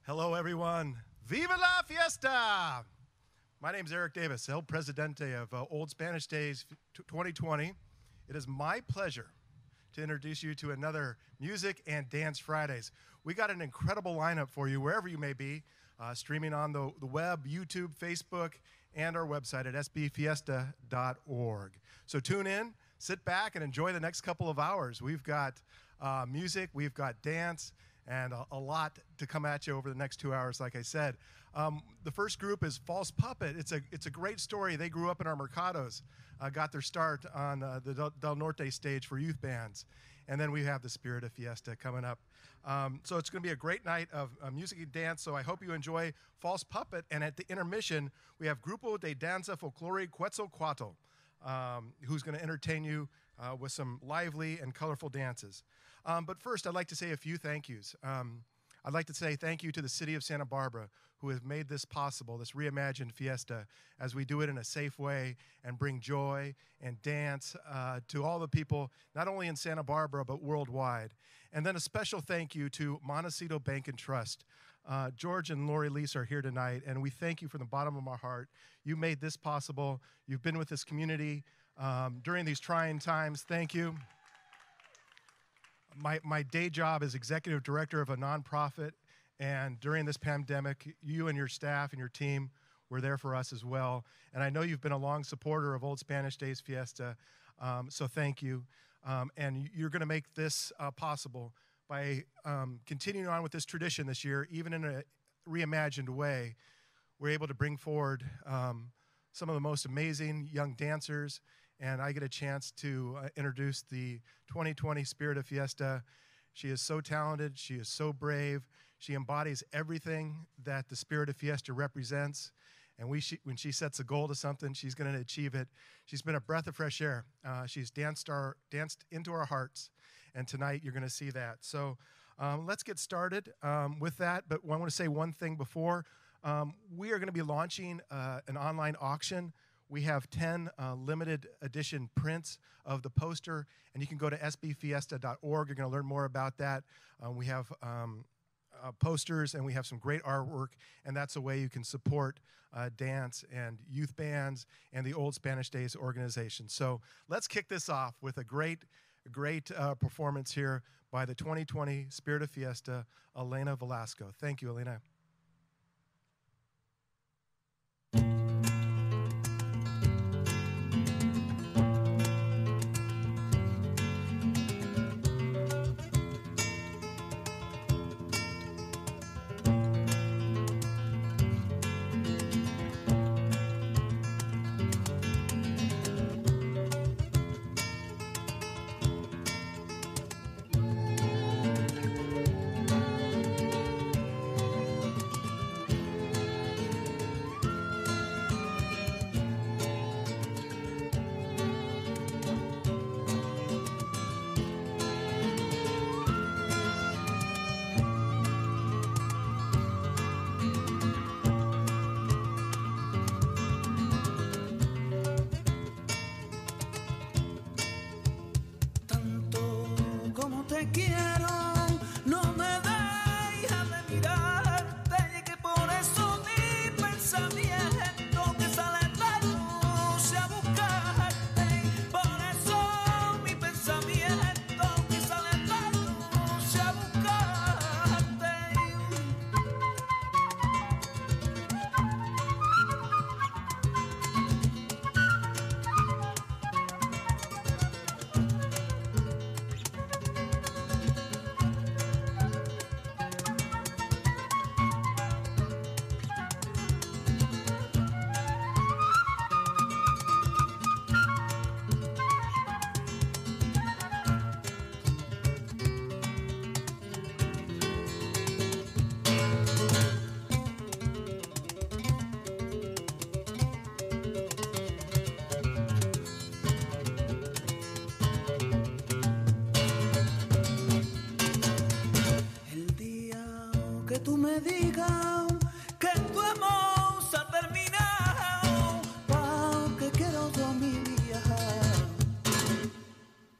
Hello, everyone. Viva la Fiesta! My name is Eric Davis, El Presidente of Old Spanish Days 2020. It is my pleasure to introduce you to another Music and Dance Fridays. We got an incredible lineup for you wherever you may be, streaming on the web, YouTube, Facebook, and our website at sbfiesta.org. So tune in, sit back, and enjoy the next couple of hours. We've got music, we've got dance, and a lot to come at you over the next 2 hours, like I said. The first group is False Puppet. It's a great story. They grew up in our mercados, got their start on the Del Norte stage for youth bands. And then we have the Spirit of Fiesta coming up. So it's going to be a great night of music and dance, so I hope you enjoy False Puppet. And at the intermission, we have Grupo de Danza Folklore Quetzalcoatl, who's going to entertain you with some lively and colorful dances. But first, I'd like to say a few thank yous. I'd like to say thank you to the city of Santa Barbara, who has made this possible, this reimagined fiesta, as we do it in a safe way and bring joy and dance to all the people, not only in Santa Barbara, but worldwide. And then a special thank you to Montecito Bank and Trust. George and Lori Lease are here tonight, and we thank you from the bottom of our heart. You made this possible. You've been with this community during these trying times. Thank you. My day job is executive director of a nonprofit, and during this pandemic, you and your staff and your team were there for us as well. And I know you've been a long supporter of Old Spanish Days Fiesta, so thank you. And you're going to make this possible by continuing on with this tradition this year, even in a reimagined way. We're able to bring forward some of the most amazing young dancers, and I get a chance to introduce the 2020 Spirit of Fiesta. She is so talented. She is so brave. She embodies everything that the Spirit of Fiesta represents. And when she sets a goal to something, she's going to achieve it. She's been a breath of fresh air. She's danced into our hearts. And tonight, you're going to see that. So let's get started with that. But I want to say one thing before. We are going to be launching an online auction. We have 10 limited edition prints of the poster, and you can go to sbfiesta.org. You're going to learn more about that. We have posters, and we have some great artwork, and that's a way you can support dance and youth bands and the Old Spanish Days organization. So let's kick this off with a great performance here by the 2020 Spirit of Fiesta, Elena Velasco. Thank you, Elena.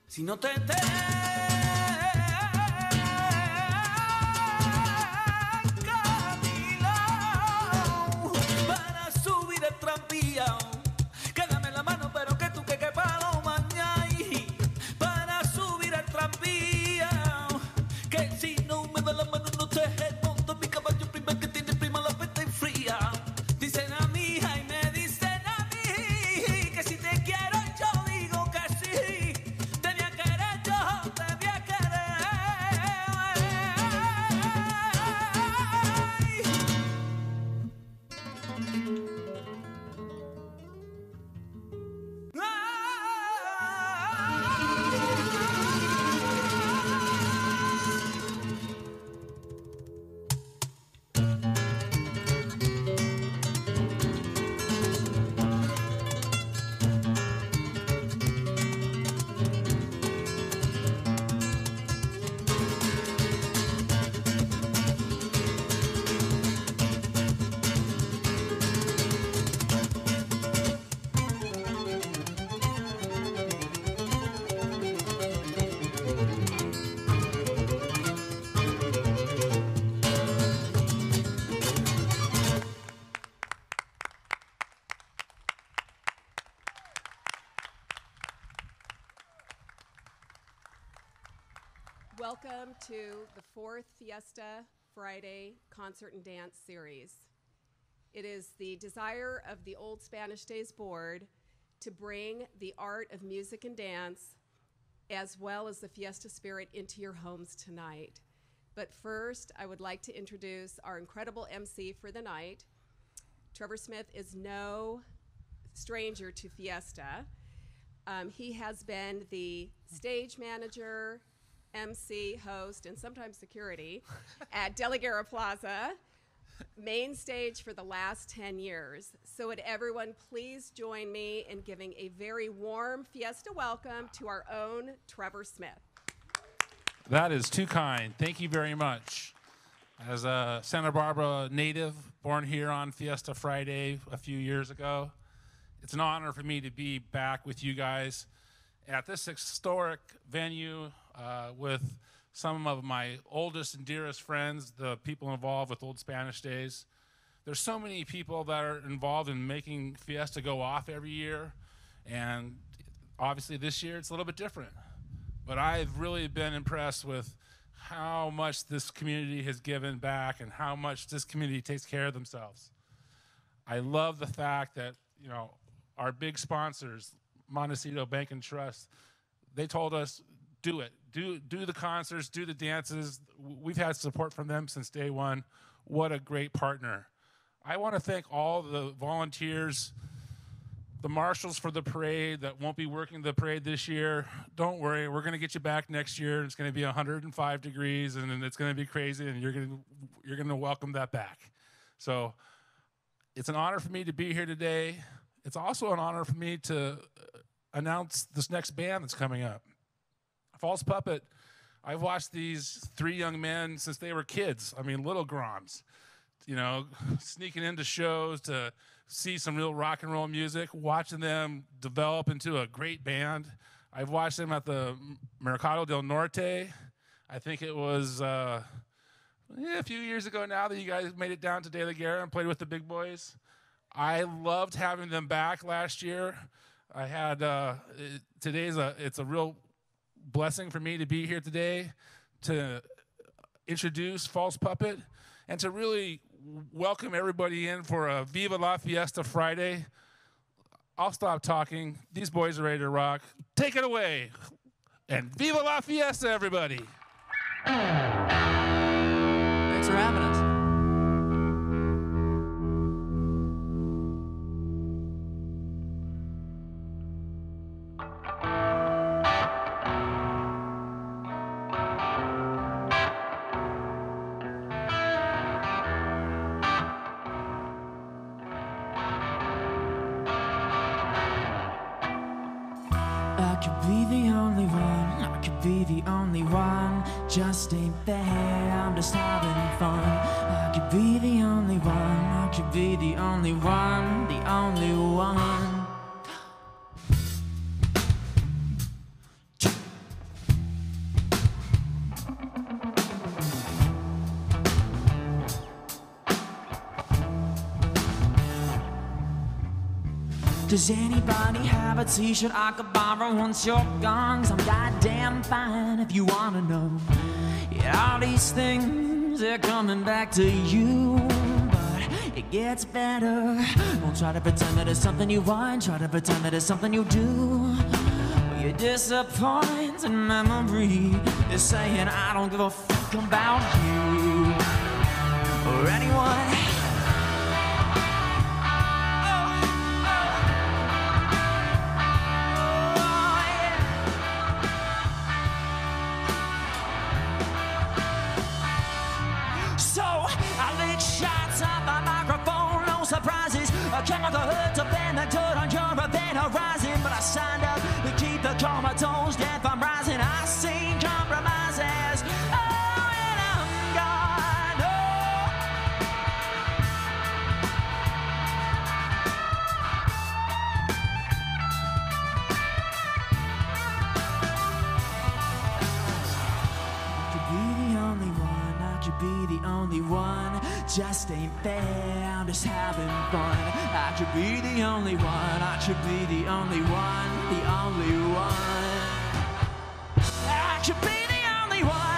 Si no te tengo Welcome to the 4th Fiesta Friday Concert and Dance Series. It is the desire of the Old Spanish Days Board to bring the art of music and dance as well as the Fiesta spirit into your homes tonight. But first, I would like to introduce our incredible MC for the night. Trevor Smith is no stranger to Fiesta. He has been the stage manager, MC, host, and sometimes security at De La Guerra Plaza, main stage for the last 10 years. So would everyone please join me in giving a very warm Fiesta welcome to our own Trevor Smith. That is too kind. Thank you very much. As a Santa Barbara native, born here on Fiesta Friday a few years ago, it's an honor for me to be back with you guys at this historic venue with some of my oldest and dearest friends, the people involved with Old Spanish Days. There's so many people that are involved in making Fiesta go off every year, and obviously this year it's a little bit different. But I've really been impressed with how much this community has given back and how much this community takes care of themselves. I love the fact that, you know, our big sponsors, Montecito Bank and Trust, they told us, do it. Do the concerts, do the dances. We've had support from them since day one. What a great partner. I want to thank all the volunteers, the marshals for the parade that won't be working the parade this year. Don't worry, we're going to get you back next year. It's going to be 105 degrees, and it's going to be crazy, and you're going to welcome that back. So it's an honor for me to be here today. It's also an honor for me to announce this next band that's coming up. False Puppet, I've watched these three young men since they were kids. I mean, little groms, you know, sneaking into shows to see some real rock and roll music, watching them develop into a great band. I've watched them at the Mercado del Norte. I think it was a few years ago now that you guys made it down to De La Guerra and played with the big boys. I loved having them back last year. I had it's a real blessing for me to be here today to introduce False Puppet and to really welcome everybody in for a Viva La Fiesta Friday. I'll stop talking. These boys are ready to rock. Take it away. And Viva La Fiesta, everybody. Thanks for having us. Just ain't fair, I'm just having fun. I could be the only one, I could be the only one, the only one. Does anybody have a t-shirt I could borrow once you're gone? 'Cause I'm goddamn fine if you wanna know. Yeah, all these things, they're coming back to you. But it gets better. Don't try to pretend that it's something you want. Try to pretend that it's something you do. Well, your disappointing memory is saying I don't give a fuck about you or anyone. Chemical hurt up and the dirt on your event horizon. But I signed up to keep the comatose death from rising. I seen compromises. Oh, and I'm gone. I could be the only one. I could be the only one. Just ain't fair, I'm just having fun. I could be the only one, I should be the only one, the only one. I could be the only one.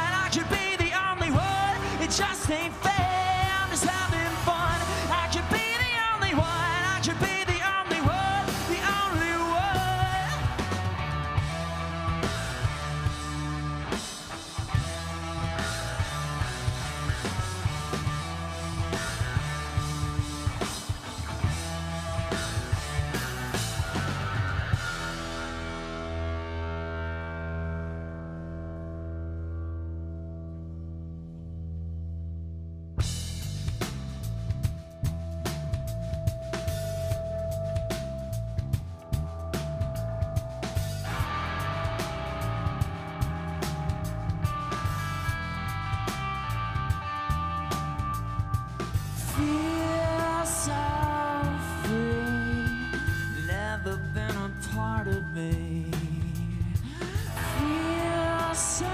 so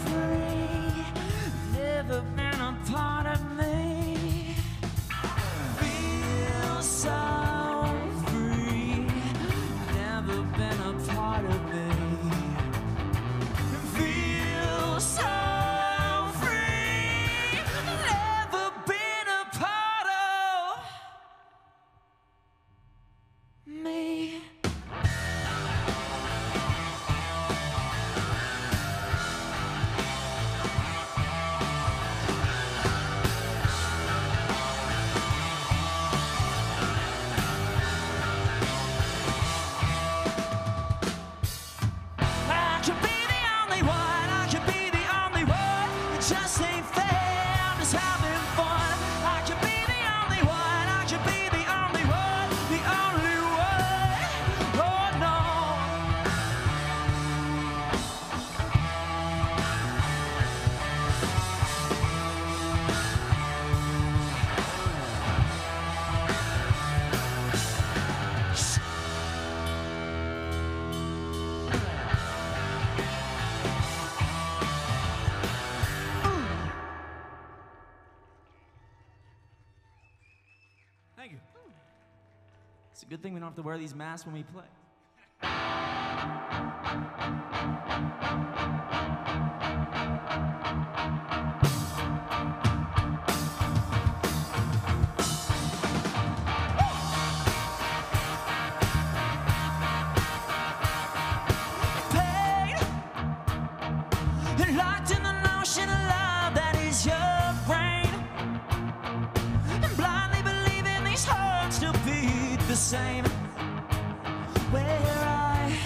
free, never been a part of me. Feel so free, never been a part of me. Feel so free, never been a part of me. I could be the only one, I could be the only one. It just ain't fair, I'm just having fun. I could be the only one, I could be the only one, the only one. Oh no. Thank you. It's a good thing we don't have to wear these masks when we play. Pain, locked in the notion of love that is your brain, and blindly believing these hearts still beat the same. Where I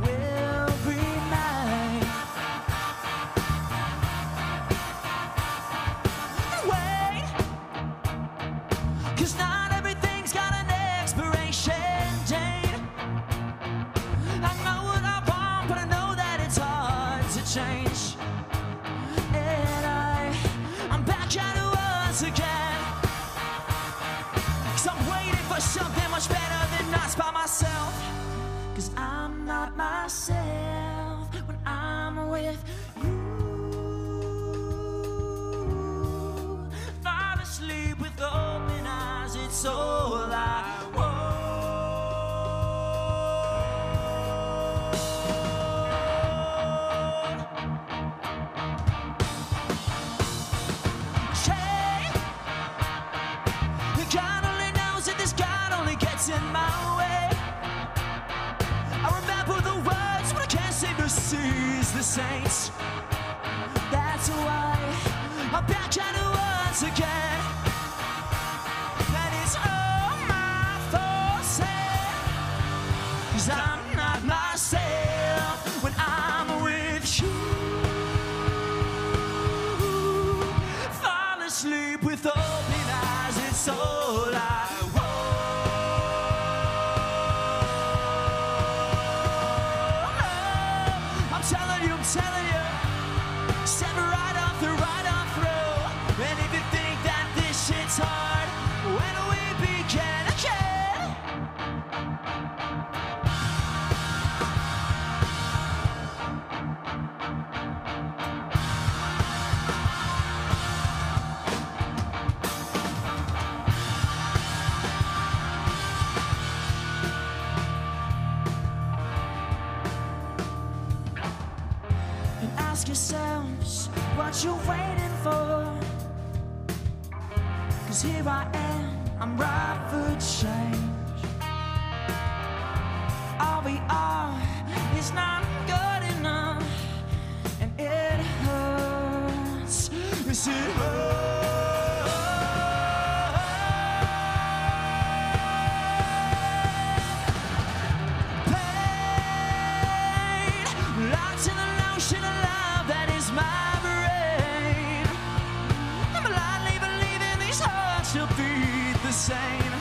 will remain. Wait, 'cause not everything's got an expiration date. I know what I want, but I know that it's hard to change. And I'm back at it once again. 'Cause I'm waiting for something much better than us by myself. 'Cause I'm not myself when I'm with you. Fall asleep with open eyes, it's all I want. Shame, God only knows that this God only gets in my way. I remember the words, but I can't seem to seize the saints. That's why I'm back at it once again. And it's all my fault, say, 'cause I'm not myself when I'm with you. Fall asleep with open eyes, it's all I want. I'm telling you, step right on through, right on through. And if you think that this shit's hard, when do we begin again? And ask yourselves what you're waiting for. 'Cause here I am, I'm right for change. All we are is not good enough, and it hurts. Yes, it hurts. Pain, locked in the notion of love that is my brain. I'm blindly believing these hearts still beat the same.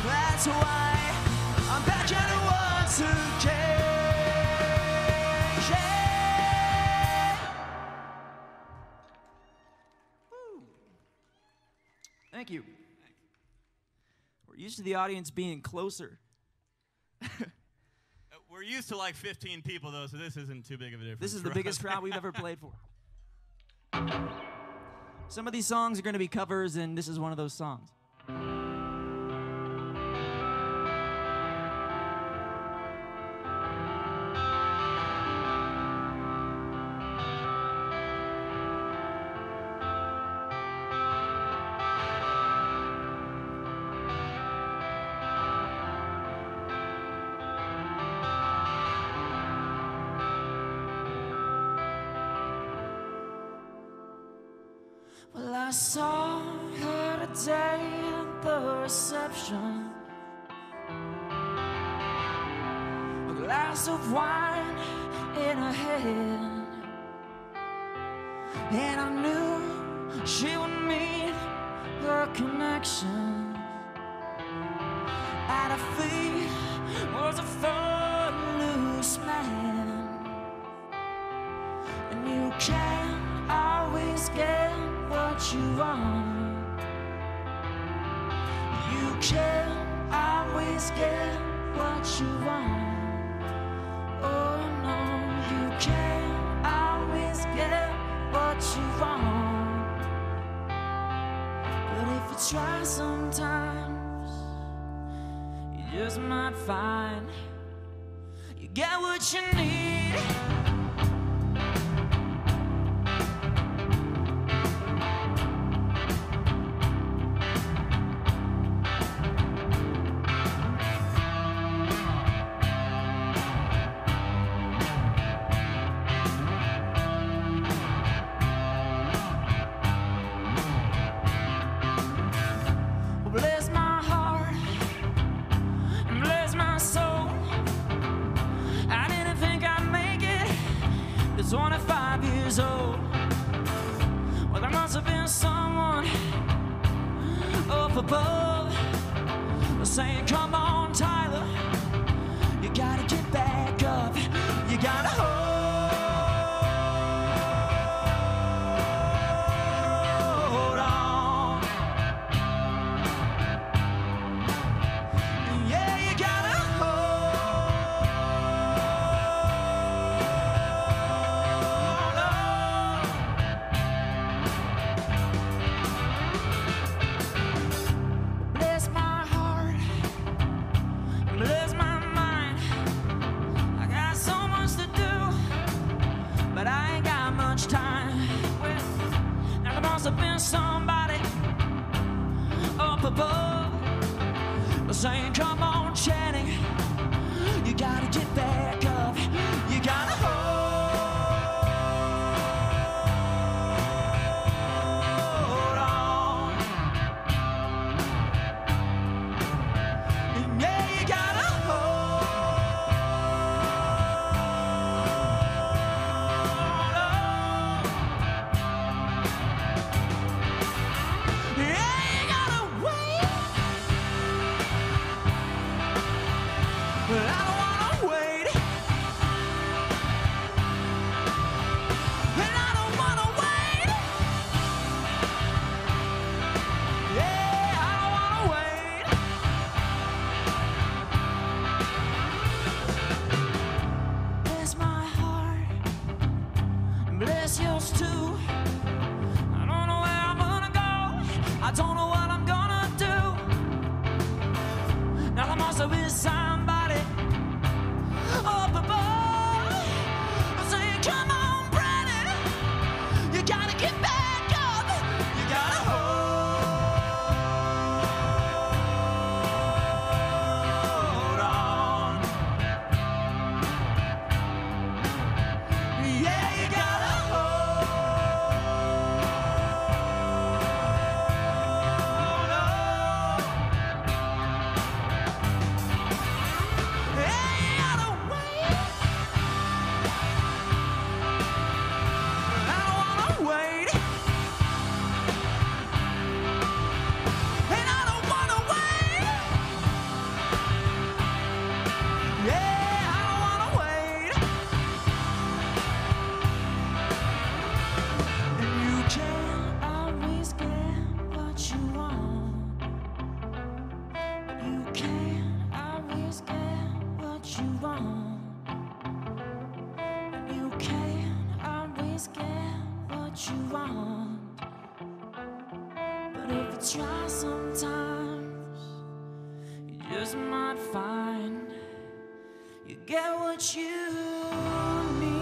That's why I'm back at it once again. Yeah. Woo. Thank you. We're used to the audience being closer. We're used to like 15 people, though, so this isn't too big of a difference. This is the biggest crowd we've ever played for. Some of these songs are going to be covers, and this is one of those songs. Well, I saw her today at the reception, a glass of wine in her hand, and I knew she would meet her connection. At her feet was a footloose man, and you can't always get what you want. You can't always get what you want. Oh no, you can't always get what you want. But if you try sometimes, you just might find you get what you need. Bless my heart and bless my soul. I didn't think I'd make it to 25 years old. Well, there must have been someone up above saying, come on, Tyler, you gotta get back up. You gotta hold on. Yeah, you gotta hold on. Bless my heart, bless my mind. I got so much to do, but I ain't got much time. Well, now there must have been somebody up above saying, come on, Channing, you gotta get back up. You gotta hold on. Yeah, you gotta hold on. Yeah, you gotta wait. But I don't wanna wait. And I don't wanna wait. Yeah, I don't wanna wait. Bless my heart, bless yours too. I don't know where I'm gonna go. I don't know what I'm gonna do. Now there must have been somebody up above saying, come on, Brennan, you gotta get back up. You gotta hold on. Yeah, you gotta hold what you want. But if you try sometimes, you just might find you get what you need.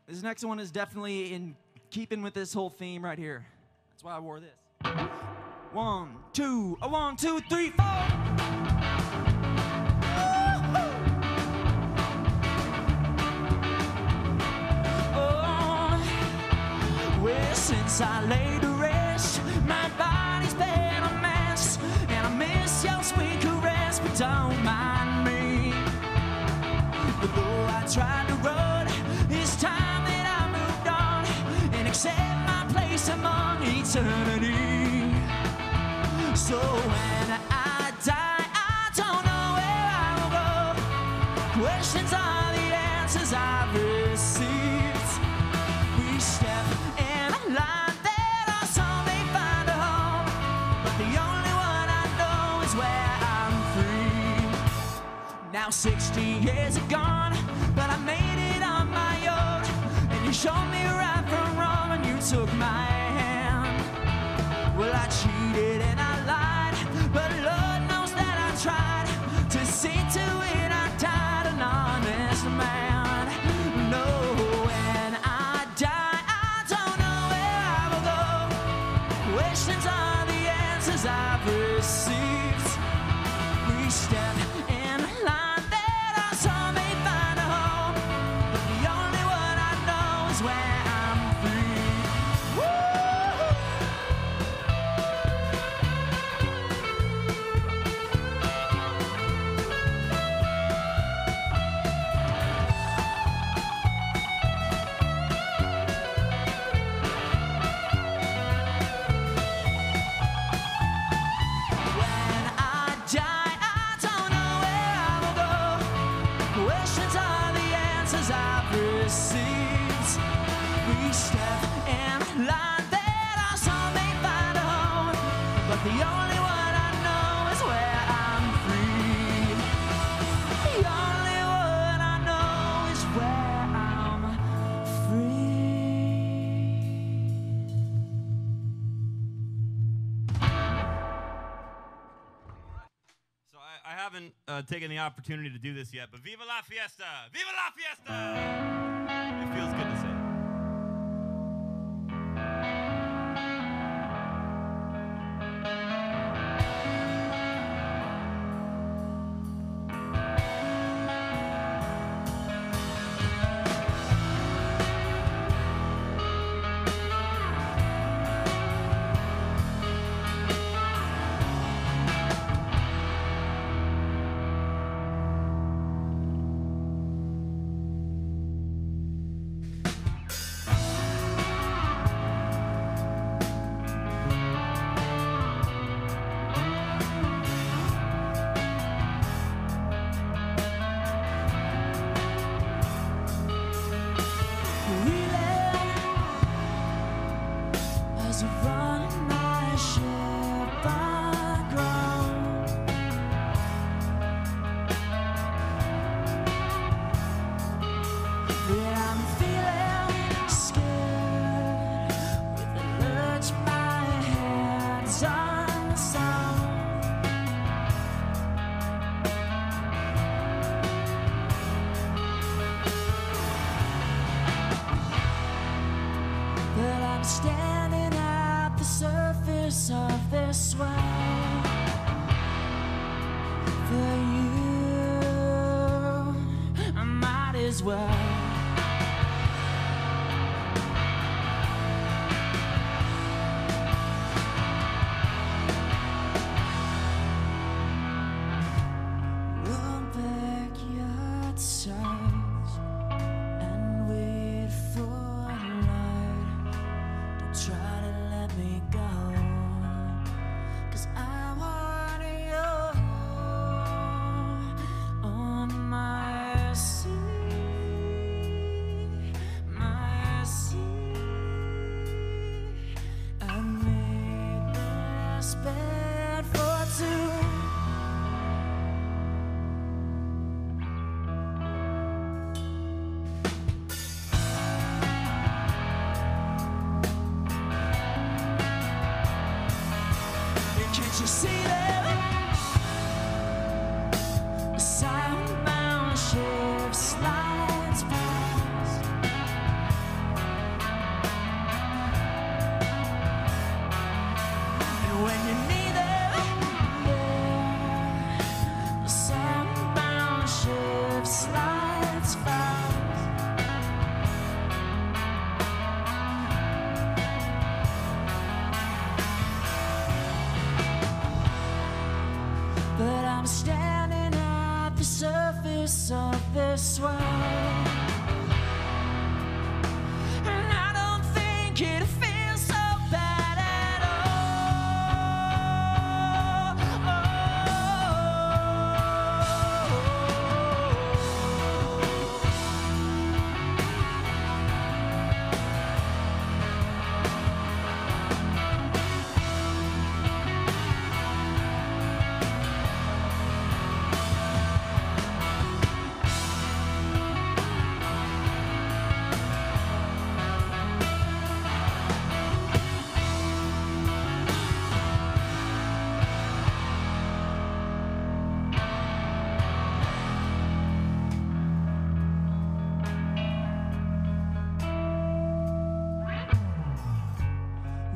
This next one is definitely in keeping with this whole theme right here. That's why I wore this. 1, 2, 1, 2, 3, 4. Oh, well, since I laid to rest, my body's been a mess, and I miss your sweet caress, but don't mind me. But though I tried to run, it's time that I moved on and accept my place among eternity. So when I die, I don't know where I will go. Questions are the answers I've received. We step in a line that our soul may find a home, but the only one I know is where I'm free. Now 60 years are gone, but I made it on my own, and you showed me right from wrong, and you took my hand. Well, I cheated and I lied, but Lord knows that I tried to see to it I died an honest man. No, when I die, I don't know where I will go. Questions are the answers I've received. We step in a line that our soul may find a home, but the only one I know is where I'm free. Woo! When I die, I don't know where I will go. Questions are the answers I've received. We step in line that our soul may find a home, but the only one I know is where I'm free. The only one I know is where I'm free. So I haven't taken the opportunity to do this yet, but Viva la Fiesta! Viva la Fiesta! It feels good to say. As you run my ship aground, but I'm feeling scared with the urge my hands on the sound. But I'm standing at the surface of this well for you. I might as well. Roll back your tides and wait for light. Don't try to let me go, 'cause I want you on my sea. Can't you see them? A southbound ship slides past. And when you need them, the southbound ship slides fast. But I'm standing at the surface of this world, and I don't think it feels so bad at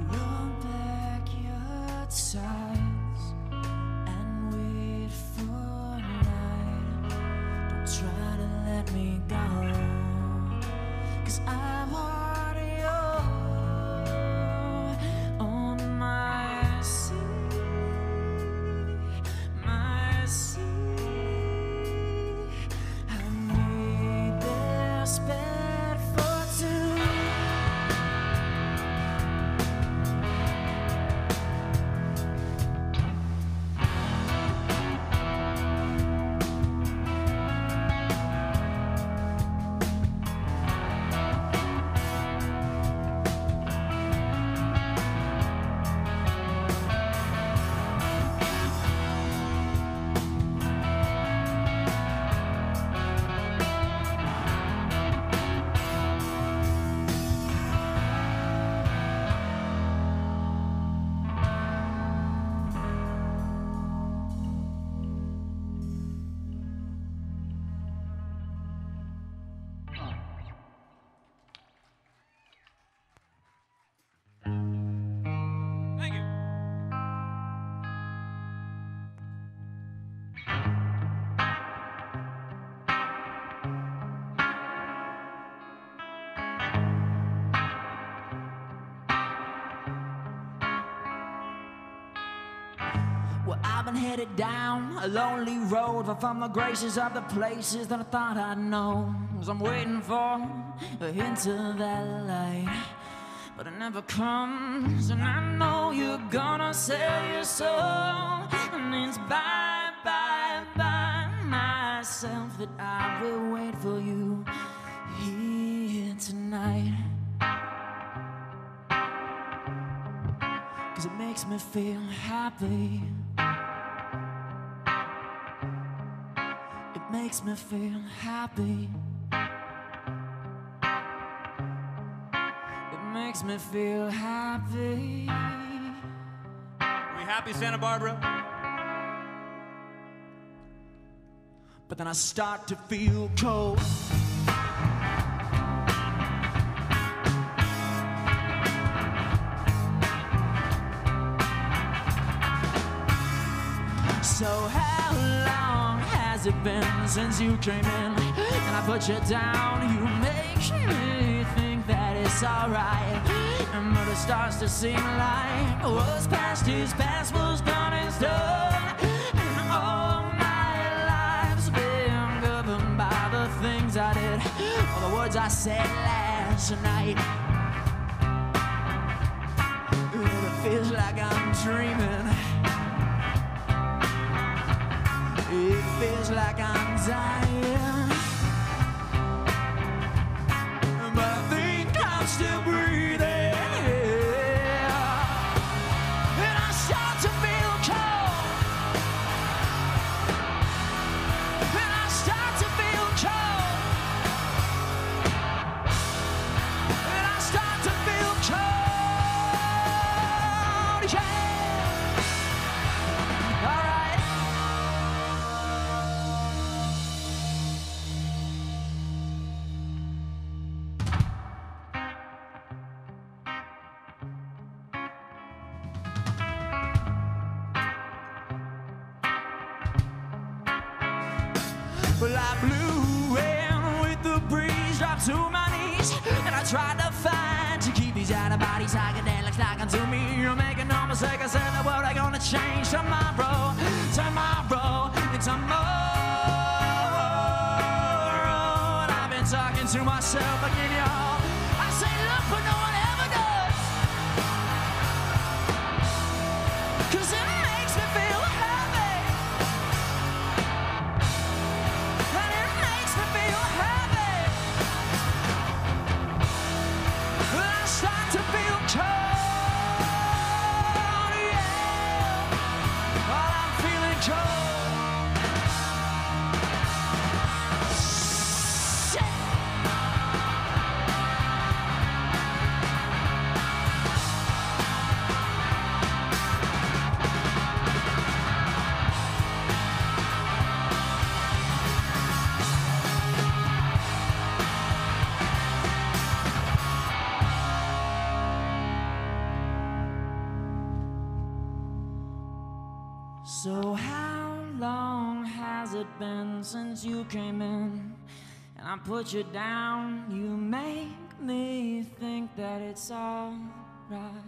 Roll back your sides and wait for night. Don't try to let me go, 'cause I'm on my sea, my sea. I need this bed for two. Thank you. Well, I've been headed down a lonely road, far from the graces of the places that I thought I'd know. 'Cause I'm waiting for a hint of that light, but it never comes. And I know you're gonna sell your soul, and it's bye, bye, bye myself that I will wait for you here tonight. 'Cause it makes me feel happy. It makes me feel happy. It makes me feel happy. We happy, Santa Barbara? But then I start to feel cold. So how long has it been since you came in and I put you down? You make me think that it's alright, but it starts to seem like what's past is past, what's done is done. And all my life's been governed by the things I did, or the words I said last night. It feels like I'm dreaming. It feels like I'm dying, but I think I'm still breathing. And I start to feel cold. And I start to feel cold. And I start to feel cold, yeah. Well, I blew in with the breeze, dropped to my knees, and I tried to find to keep these out-of-body psychedelics talking to me. You're making no mistake, I said the world ain't gonna change tomorrow, tomorrow, and tomorrow. And I've been talking to myself again, y'all. I say, look, but no one ever does, 'cause it makes me feel happy. And it makes me feel happy. I start to feel cold, yeah. But I'm feeling cold. Shit. So how long has it been since you came in and I put you down? You make me think that it's all right.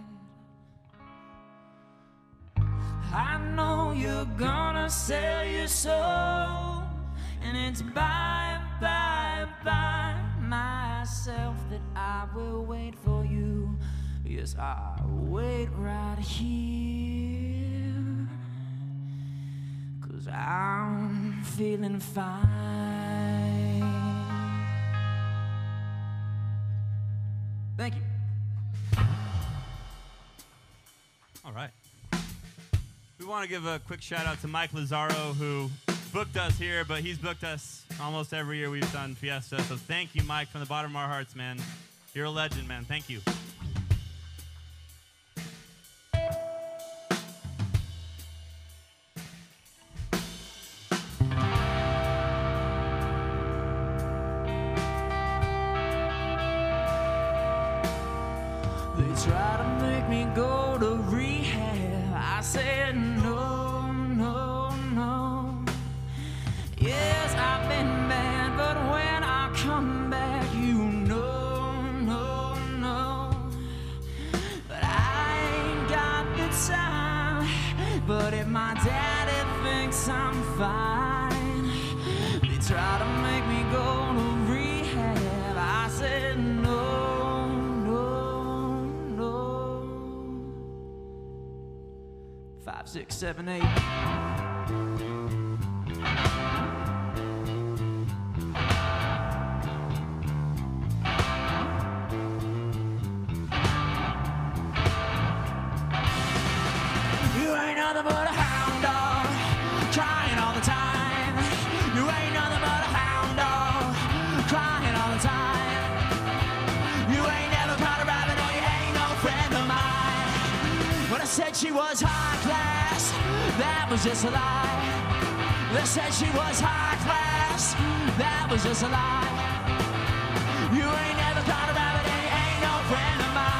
I know you're gonna sell your soul, and it's by myself that I will wait for you. Yes, I'll wait right here, 'cause I'm feeling fine. Thank you. All right. We want to give a quick shout out to Mike Lazaro, who booked us here, but he's booked us almost every year we've done Fiesta. So thank you, Mike, from the bottom of our hearts, man. You're a legend, man. Thank you. They try to make me go to rehab. I said no, no, no. Yes, I've been bad, but when I come back, you know, no, no. But I ain't got the time. But if my daddy thinks I'm fine, they try to make me go to rehab. I said no. 5, 6, 7, 8. You ain't nothing but a hound dog, crying all the time. You ain't nothing but a hound dog, crying all the time. You ain't never caught a rabbit, or you ain't no friend of mine. When I said she was high class, that was just a lie. They said she was high class, that was just a lie. You ain't never caught a rabbit, and you ain't no friend of mine.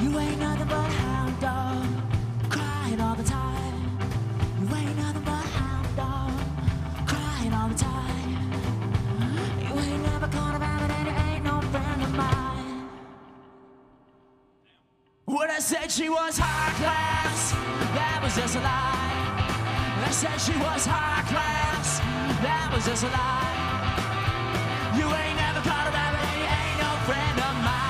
You ain't nothing but a hound dog, crying all the time. You ain't nothing but a hound dog, crying all the time. You ain't never caught a rabbit, and you ain't no friend of mine. When I said she was high class, that was just a lie. I said she was high class, that was just a lie. You ain't never caught a rabbit, and you ain't no friend of mine.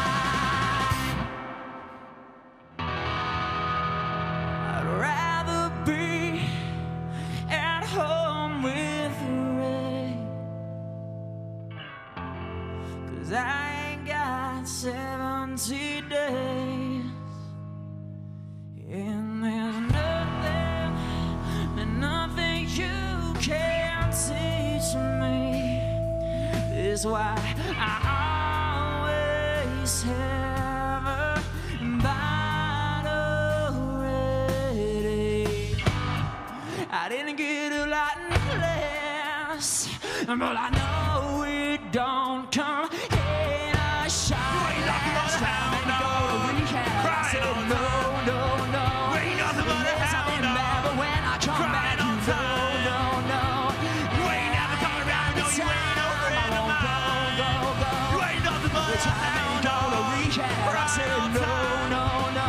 I'd rather be at home with Ray, 'cause I ain't got 70 days. And there's nothing you can teach me. This that's why I always have a bottle ready. I didn't get a lot in place, but I know it don't come in a shot. Last time I go to rehab, I said no, no, no. Yes, I've been bad, but when I come back, you know, no, no. You ain't never come around, no, you ain't no friend of mine. Go, go, go. You ain't nothing but a hound dog. I said no, no, no.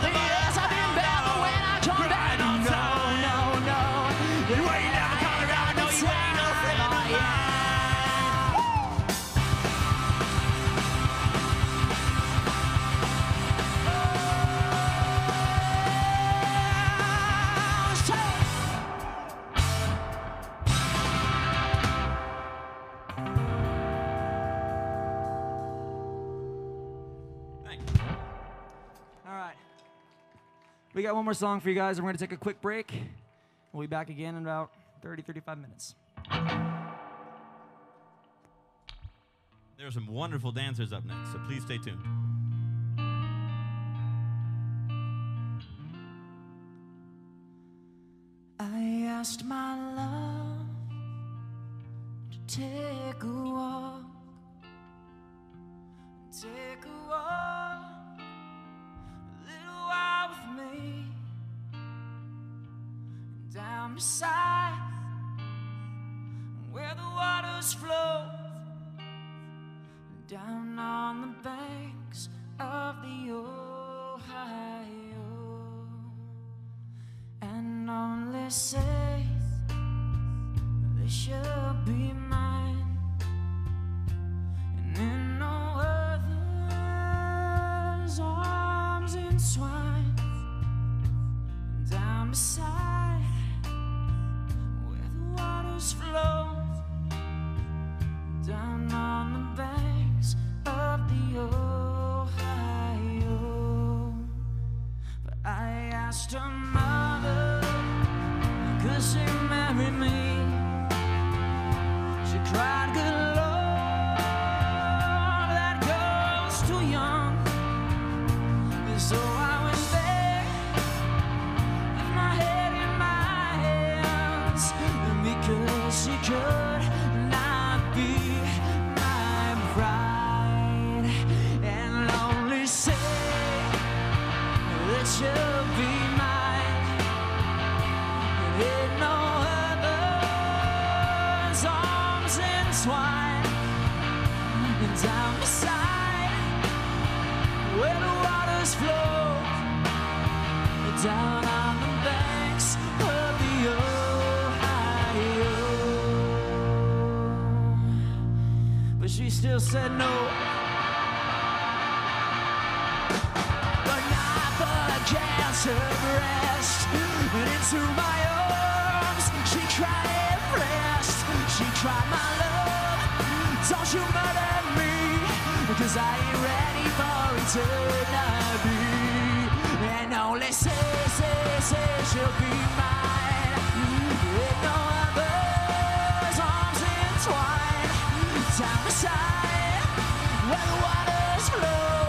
Yes, I've been bad, but when I come back, you know, no, no. You ain't never come around, no, you ain't no friend of mine. All right. We got one more song for you guys, and we're going to take a quick break. We'll be back again in about 30, 35 minutes. There are some wonderful dancers up next, so please stay tuned. I asked my love to take a walk, a little while with me, down beside where the waters flow, down on the banks of the Ohio, and only say they should be mine, and in no other's arms entwined, down beside where the waters flow, down on the banks of the Ohio. But I asked her mother, could she marry me? She cried, good Lord, that girl's too young. And so I went there with my head in my hands, because she could not be my bride, and only say that she'll be mine, in no other's arms entwined, and down beside where the waters flow, down on the banks of the Ohio. But she still said no. But not against her breast, but into my arms she cried at rest. She cried, my love, don't you murder me, because I ain't ready for eternity. And only say she'll be mine, with no other's arms entwined, down beside where the waters flow,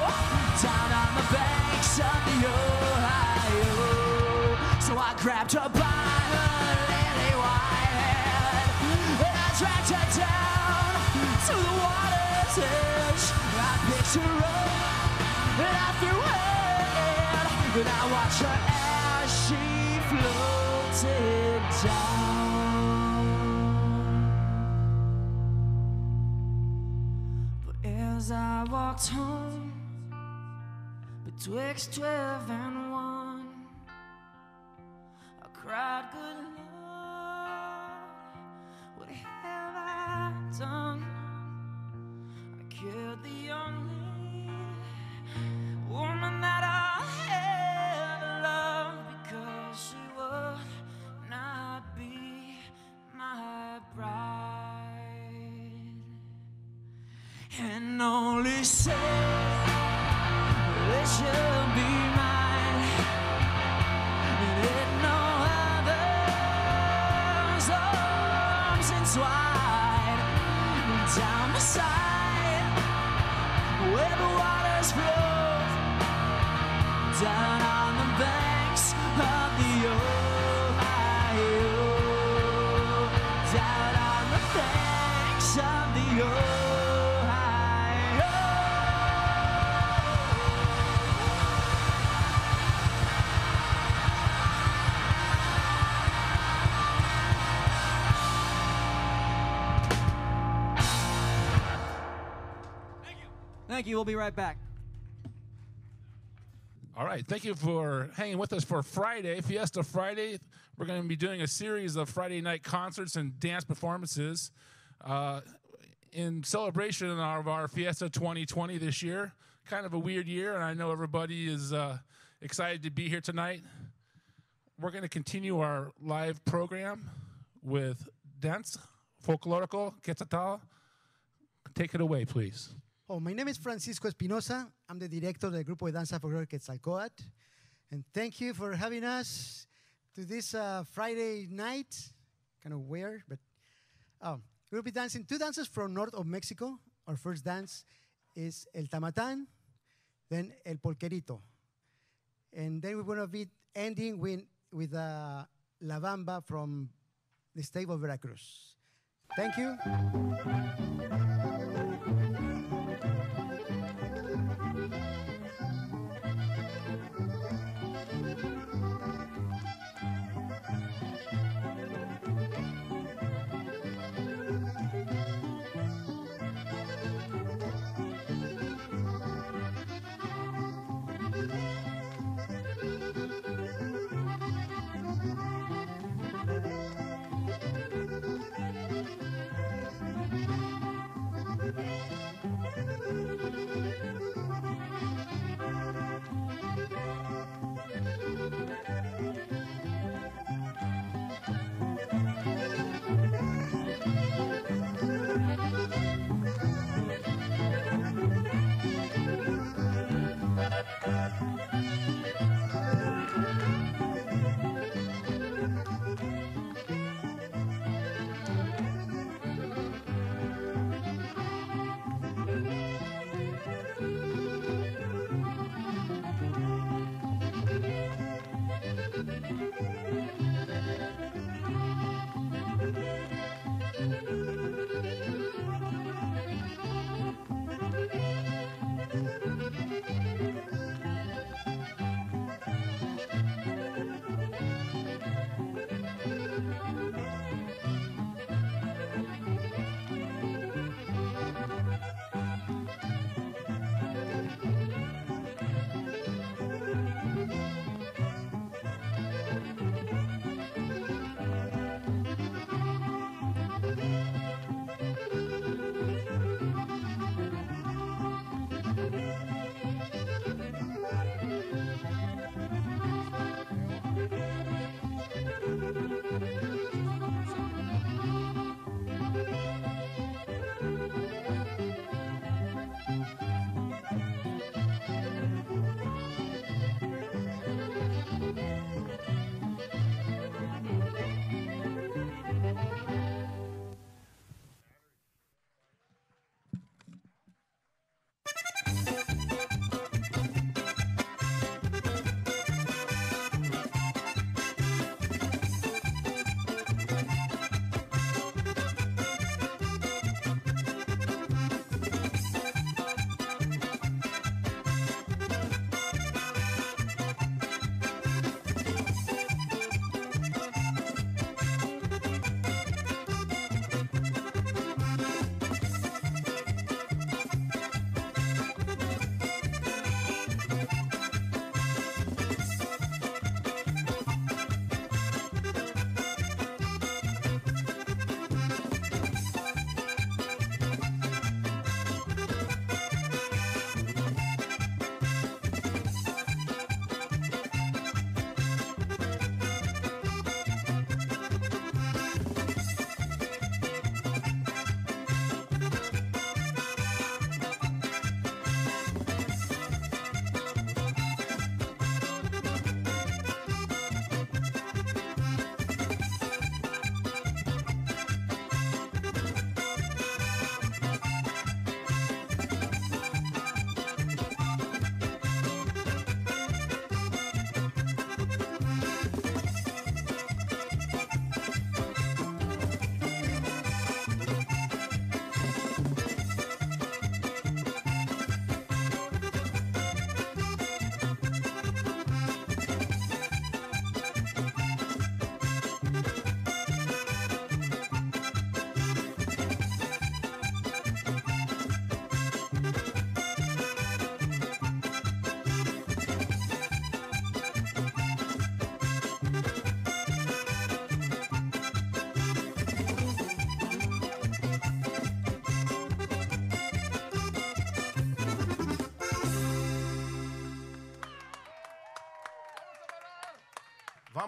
down on the banks of the Ohio. So I grabbed her by her lily white hand, and I dragged her down to the water's edge. I picked her up and I threw her in, and I watched her as she floated down. But as I walked home, betwixt 12 and 1, I cried, good Lord, what have I done? I killed the only woman that I had loved, because she would not be my bride, and only say that she'll be mine, and in no other's arms entwined, down beside down on the banks of the Ohio, down on the banks of the Ohio. Thank you. We'll be right back. All right, thank you for hanging with us for Friday, Fiesta Friday. We're going to be doing a series of Friday night concerts and dance performances in celebration of our Fiesta 2020 this year. Kind of a weird year, and I know everybody is excited to be here tonight. We're going to continue our live program with dance, folklorico, quetzal. Take it away, please. Oh, my name is Francisco Espinosa. I'm the director of the Grupo de Danza Folklórica Quetzalcóatl. And thank you for having us to this Friday night. Kind of weird, but we'll be dancing two dances from north of Mexico. Our first dance is El Tamatán, then El Polquerito. And then we're going to be ending with La Bamba from the state of Veracruz. Thank you.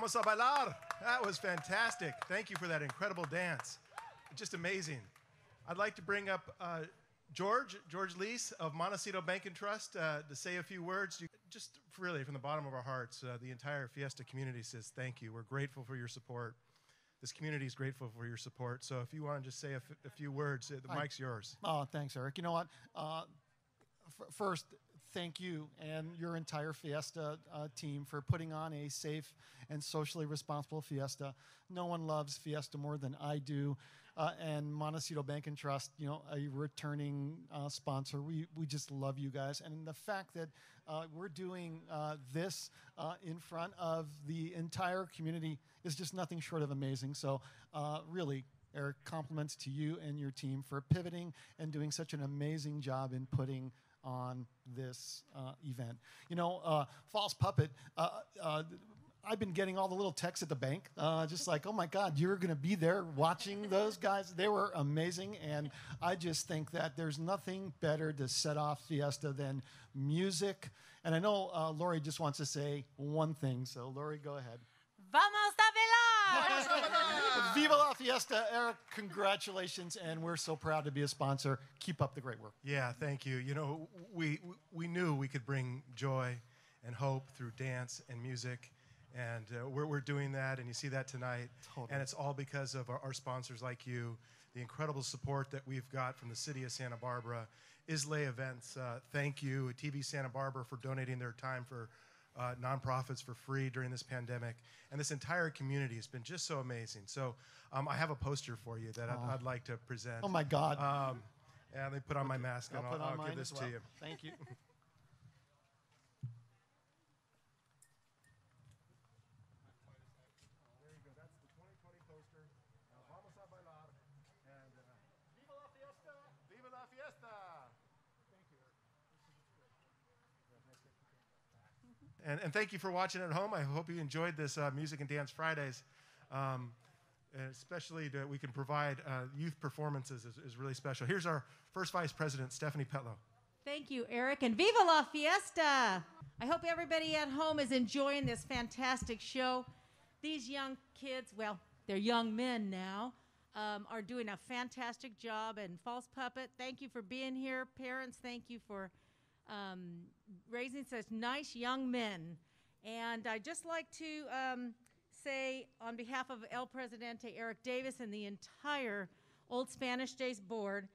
Vamos a bailar. That was fantastic. Thank you for that incredible dance. Just amazing. I'd like to bring up George Leese of Montecito Bank and Trust to say a few words. Just really from the bottom of our hearts, the entire Fiesta community says thank you. We're grateful for your support. This community is grateful for your support. So if you want to just say a few words, the mic's yours. Oh, thanks, Eric. You know what? First, thank you and your entire Fiesta team for putting on a safe and socially responsible Fiesta. No one loves Fiesta more than I do. And Montecito Bank and Trust, you know, a returning sponsor. We just love you guys. And the fact that we're doing this in front of the entire community is just nothing short of amazing. So really, Eric, compliments to you and your team for pivoting and doing such an amazing job in putting on this event. You know, False Puppet, I've been getting all the little texts at the bank, just like, oh my God, you're going to be there watching those guys. They were amazing, and I just think that there's nothing better to set off Fiesta than music. And I know Lori just wants to say one thing, so Lori, go ahead. Vamos a bailar! Viva la Fiesta. Eric, congratulations, and we're so proud to be a sponsor. Keep up the great work. Yeah, thank you. You know, we knew we could bring joy and hope through dance and music. And we're doing that, and you see that tonight. Totally. And it's all because of our sponsors like you, the incredible support that we've got from the city of Santa Barbara. Islay Events, thank you. TV Santa Barbara for donating their time for nonprofits for free during this pandemic. And this entire community has been just so amazing. So I have a poster for you that I'd like to present. Oh, my God. Yeah, let me put on my mask, and I'll give this to you. Thank you. And thank you for watching at home. I hope you enjoyed this Music and Dance Fridays. And especially that we can provide youth performances is really special. Here's our first Vice President, Stephanie Petlow. Thank you, Eric, and Viva la Fiesta! I hope everybody at home is enjoying this fantastic show. These young kids, well, they're young men now, are doing a fantastic job. And False Puppet, thank you for being here. Parents, thank you for raising such nice young men. And I'd just like to say on behalf of El Presidente, Eric Davis, and the entire Old Spanish Days board,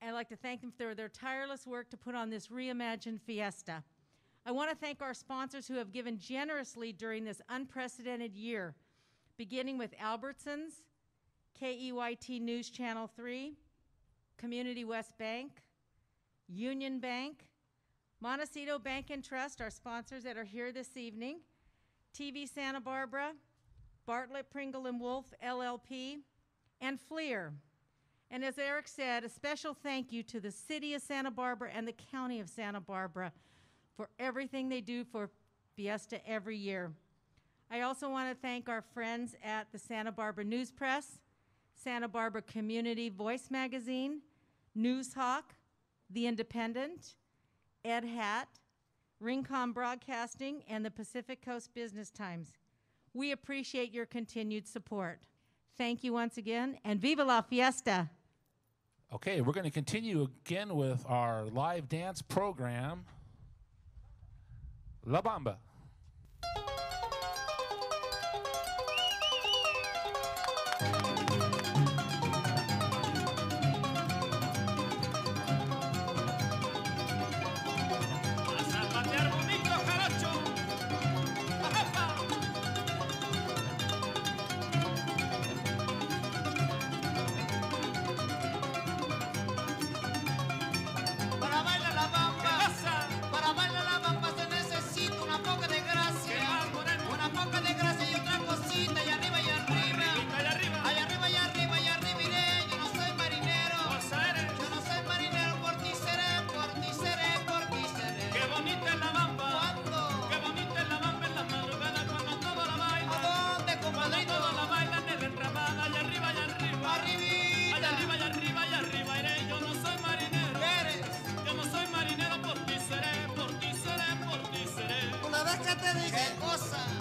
I'd like to thank them for their tireless work to put on this reimagined Fiesta. I want to thank our sponsors who have given generously during this unprecedented year, beginning with Albertsons, KEYT News Channel 3, Community West Bank, Union Bank, Montecito Bank and Trust, our sponsors that are here this evening, TV Santa Barbara, Bartlett, Pringle & Wolf, LLP, and Fleer. And as Eric said, a special thank you to the City of Santa Barbara and the County of Santa Barbara for everything they do for Fiesta every year. I also want to thank our friends at the Santa Barbara News Press, Santa Barbara Community Voice Magazine, News Hawk, The Independent, Ed Hatt, Rincon Broadcasting, and the Pacific Coast Business Times. We appreciate your continued support. Thank you once again, and Viva la Fiesta! Okay, we're going to continue again with our live dance program, La Bamba.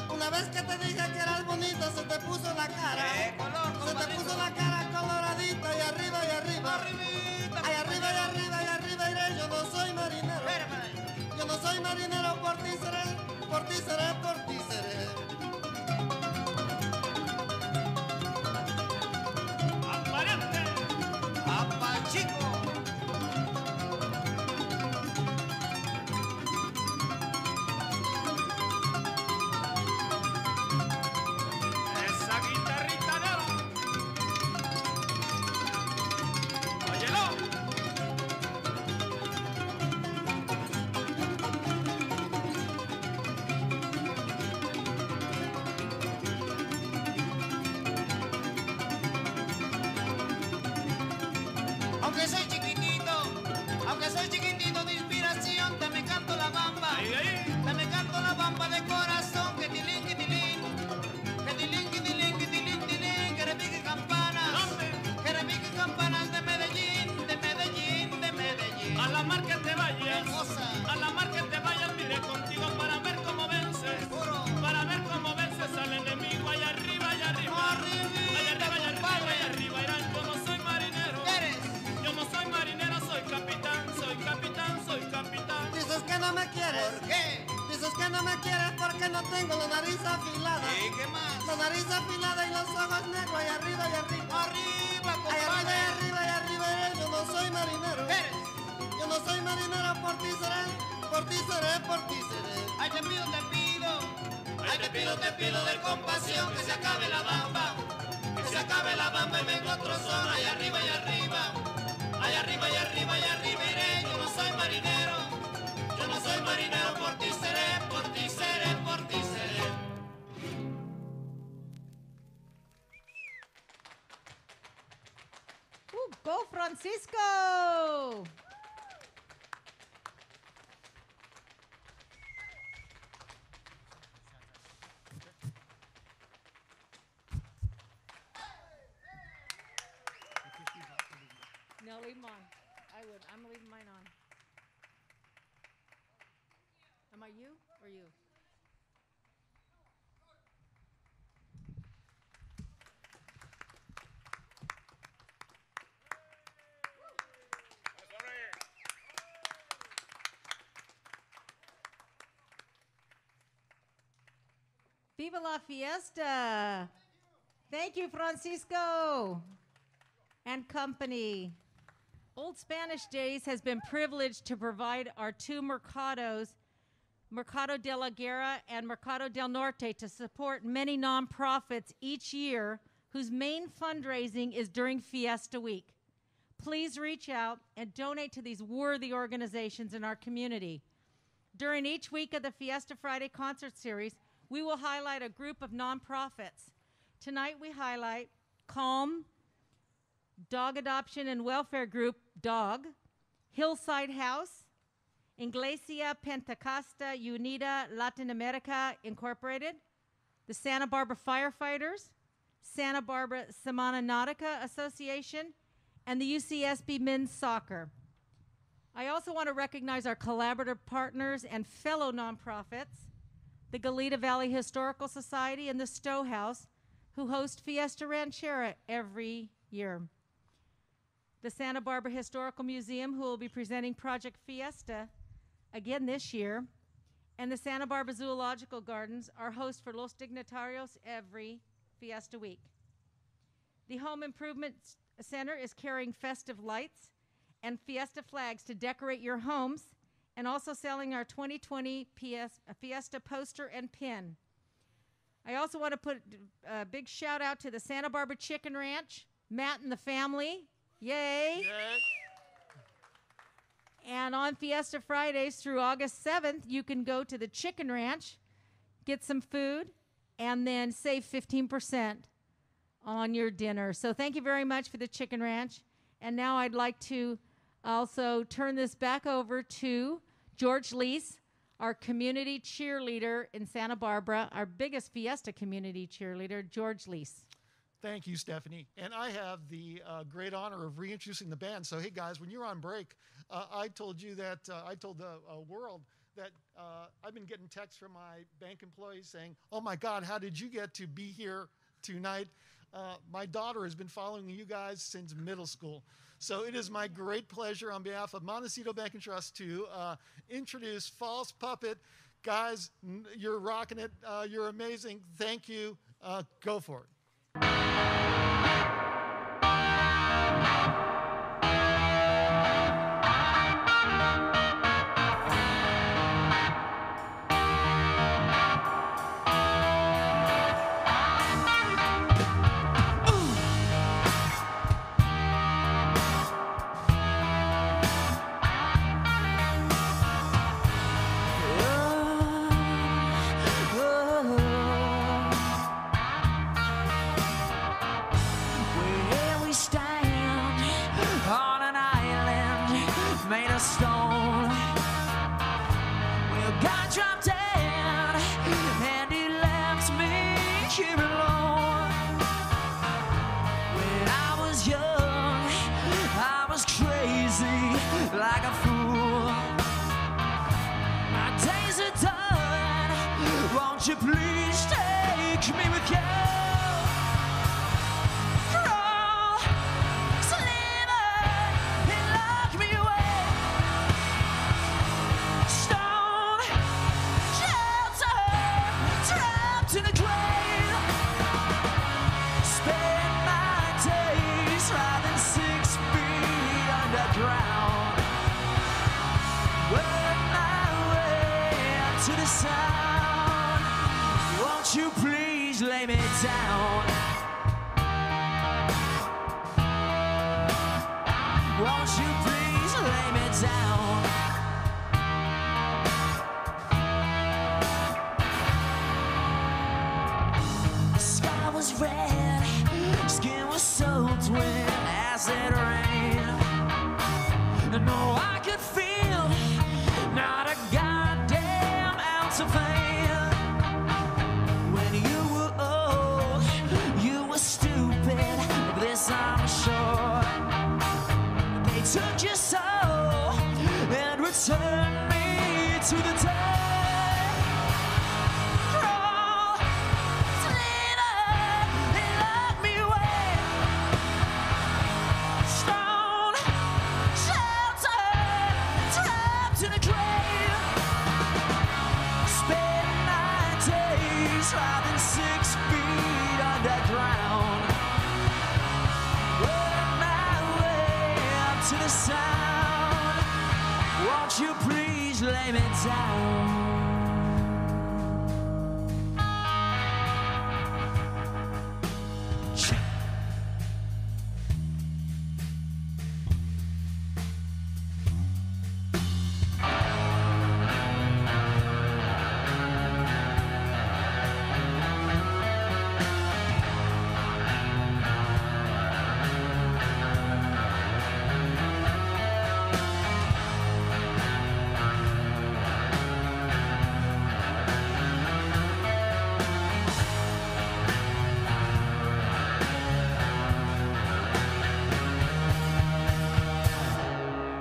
Una vez que te dije que era que no tengo la nariz afilada. ¿Y qué más? La nariz afilada y los ojos negros, y arriba y arriba. Arriba, Ay, compadre. arriba y arriba, yo no soy marinero. Eres. Yo no soy marinero, por ti seré, por ti seré, por ti seré. Ay, te pido. Ay, te pido de compasión que se acabe la bamba. Que se acabe la bamba y venga otro sol. Ay, arriba y arriba. Ay, arriba y arriba y arriba iré. Yo no soy marinero. Yo no soy marinero, por ti seré, por ti seré, por ti seré. Go Francisco! No, leave them on. I would. I'm leaving mine on. Am I you or you? Viva la Fiesta! Thank you, Francisco and company. Old Spanish Days has been privileged to provide our two mercados, Mercado de la Guerra and Mercado del Norte, to support many nonprofits each year whose main fundraising is during Fiesta Week. Please reach out and donate to these worthy organizations in our community. During each week of the Fiesta Friday concert series, we will highlight a group of nonprofits. Tonight we highlight Calm, Dog Adoption and Welfare Group, DOG, Hillside House, Iglesia Pentecostal Unida Latin America Incorporated, the Santa Barbara Firefighters, Santa Barbara Semana Nautica Association, and the UCSB Men's Soccer. I also want to recognize our collaborative partners and fellow nonprofits, the Goleta Valley Historical Society and the Stowe House, who host Fiesta Ranchera every year. The Santa Barbara Historical Museum, who will be presenting Project Fiesta again this year, and the Santa Barbara Zoological Gardens are host for Los Dignitarios every Fiesta week. The Home Improvement Center is carrying festive lights and Fiesta flags to decorate your homes, and also selling our 2020 Fiesta poster and pin. I also want to put a big shout out to the Santa Barbara Chicken Ranch, Matt and the family. Yay! Yay. And on Fiesta Fridays through August 7th, you can go to the Chicken Ranch, get some food, and then save 15% on your dinner. So thank you very much for the Chicken Ranch. And now I'd like to also turn this back over to George Lease, our community cheerleader in Santa Barbara, our biggest Fiesta community cheerleader, George Lease. Thank you, Stephanie. And I have the great honor of reintroducing the band. So, hey, guys, when you're on break, I told you that, I told the world that I've been getting texts from my bank employees saying, oh, my God, how did you get to be here tonight? My daughter has been following you guys since middle school. So it is my great pleasure on behalf of Montecito Bank and Trust to introduce False Puppet. Guys, you're rocking it. You're amazing. Thank you. Go for it. You please take me with you. Crawl, sliver, and lock me away. down. Won't you please lay me down? The sky was red, skin was soaked with acid rain. And no, I could feel not a goddamn ounce of pain. When you were old, you were stupid, this I'm sure. They took your soul and returned me to the day. Crawl, slither, and lock me away. Stone, sheltered, trapped in a grave. Spend my days driving 6 feet underground. Work my way up to the sound. Won't you please lay me down?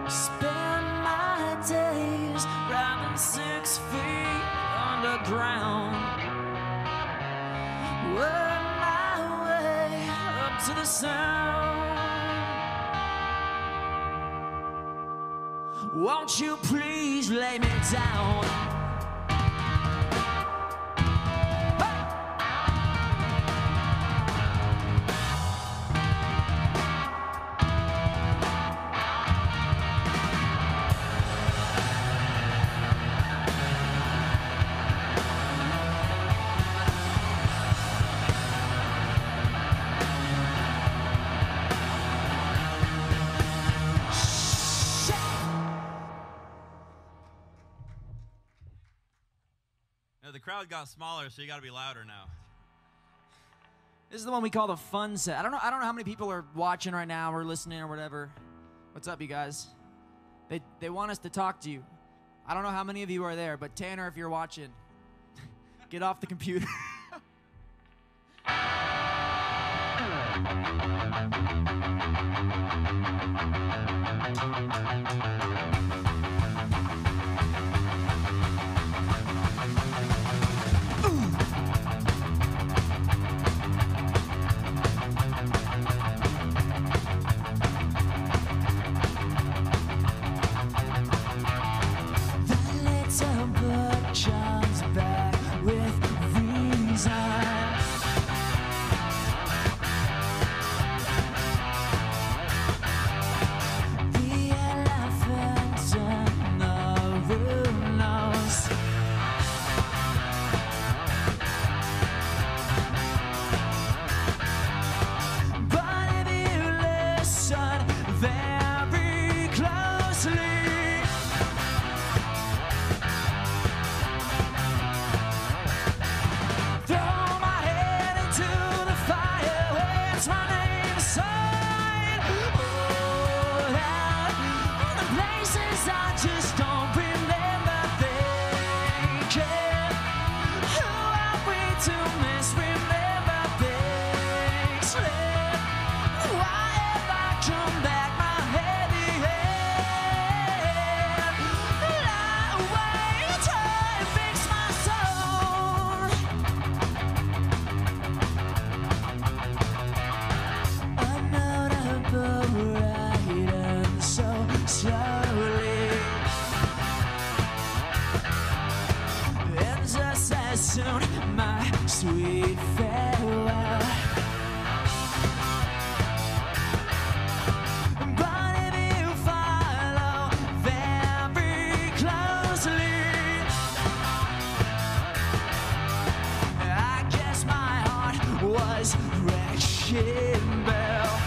Spend my days driving 6 feet underground. Work my way up to the sound. Won't you please lay me down? The crowd got smaller, so you got to be louder now. This is the one we call the fun set. I don't know how many people are watching right now or listening or whatever. What's up, you guys? They want us to talk to you. I don't know how many of you are there, but Tanner, if you're watching, get off the computer. Little book comes back with reason. The elephant resurrection bell.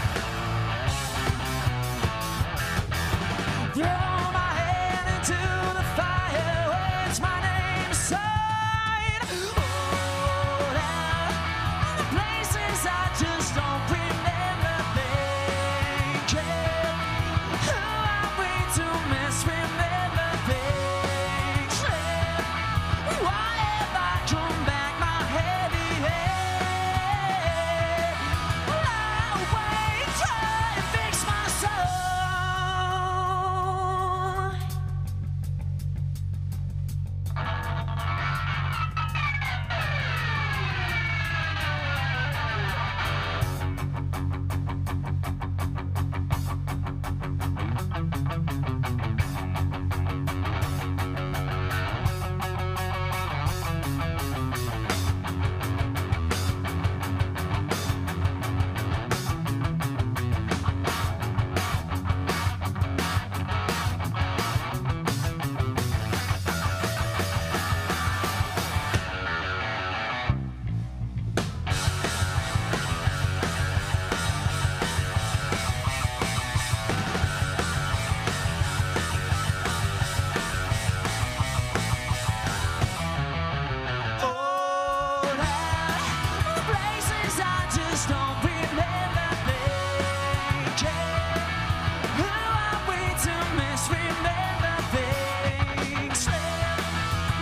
Throw my hand into the fire, where's my name sign? Oh, down in the places I just don't remember thinking. Who are we to misremember things? Why have I come back my heavy head? Lie awake, try to fix my soul. Places I just don't remember thinking. Who are we to misremember things?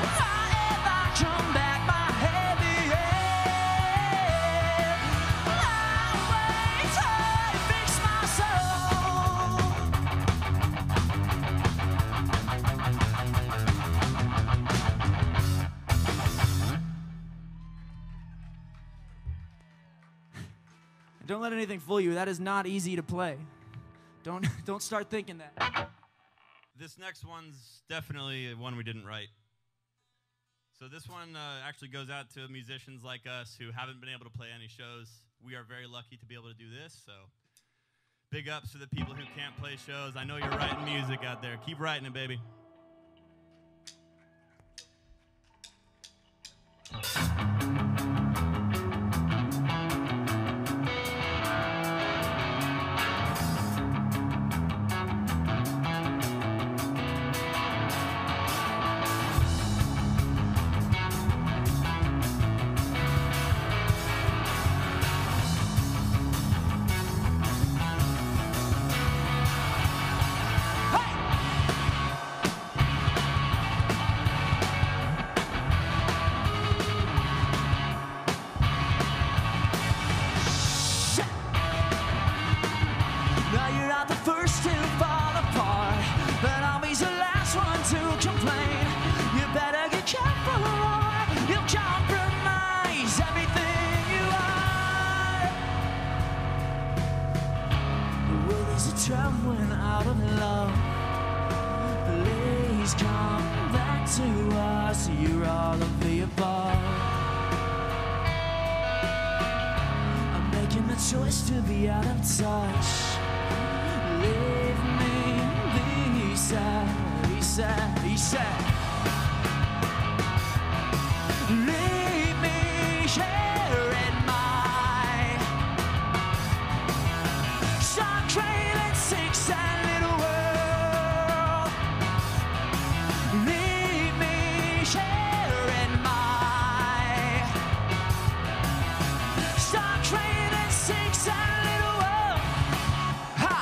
Why have I come back my heavy head? Lie awake, try to fix my soul. Don't let anything fool you. That is not easy to play. Don't start thinking that. This next one's definitely one we didn't write. So this one actually goes out to musicians like us who haven't been able to play any shows. We are very lucky to be able to do this, so big ups to the people who can't play shows. I know you're writing music out there. Keep writing it, baby. Now you're not the first to fall apart, but always the last one to complain. You better get careful or you'll compromise everything you are. The world is a traveling out of love. Please come back to us. You're all of the above. I'm making the choice to be out of touch. Leave me be sad, he said, he said. Leave me here in my start craving six and little world. Leave me here in my start craving six and little world. Ha!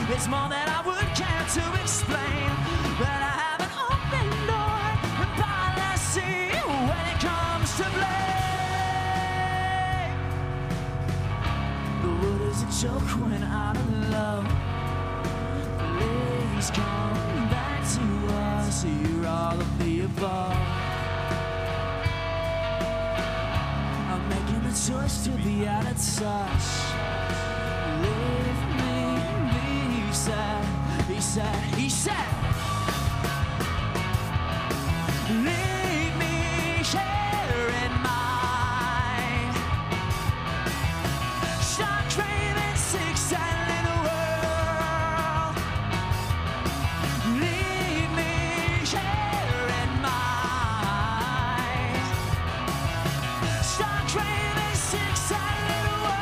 It's more than I would care to explain, but I have an open door and policy when it comes to blame. The world is a joke when out of love. Please come back to us. You're all of the above. I'm making the choice to be out of touch. Leave me be sad, he said, he said. Leave me here in my start craving six sad little world. Leave me here in my Star Trek 6 sad little world.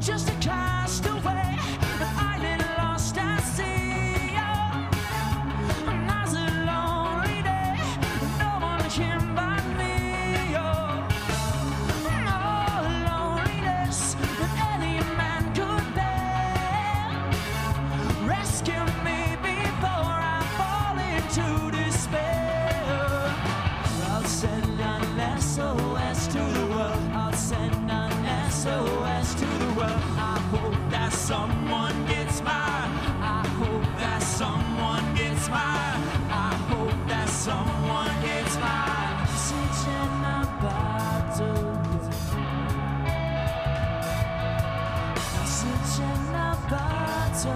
Just a castaway, an island lost at sea. And that's a lonely day, no one can but me. No loneliness that any man could bear. Rescue me before I fall into despair. I'll send an SOS to the world. I'll send an SOS to the world. I hope that someone gets mine. I hope that someone gets mine. I hope that someone gets mine. Sitting about to sitting about to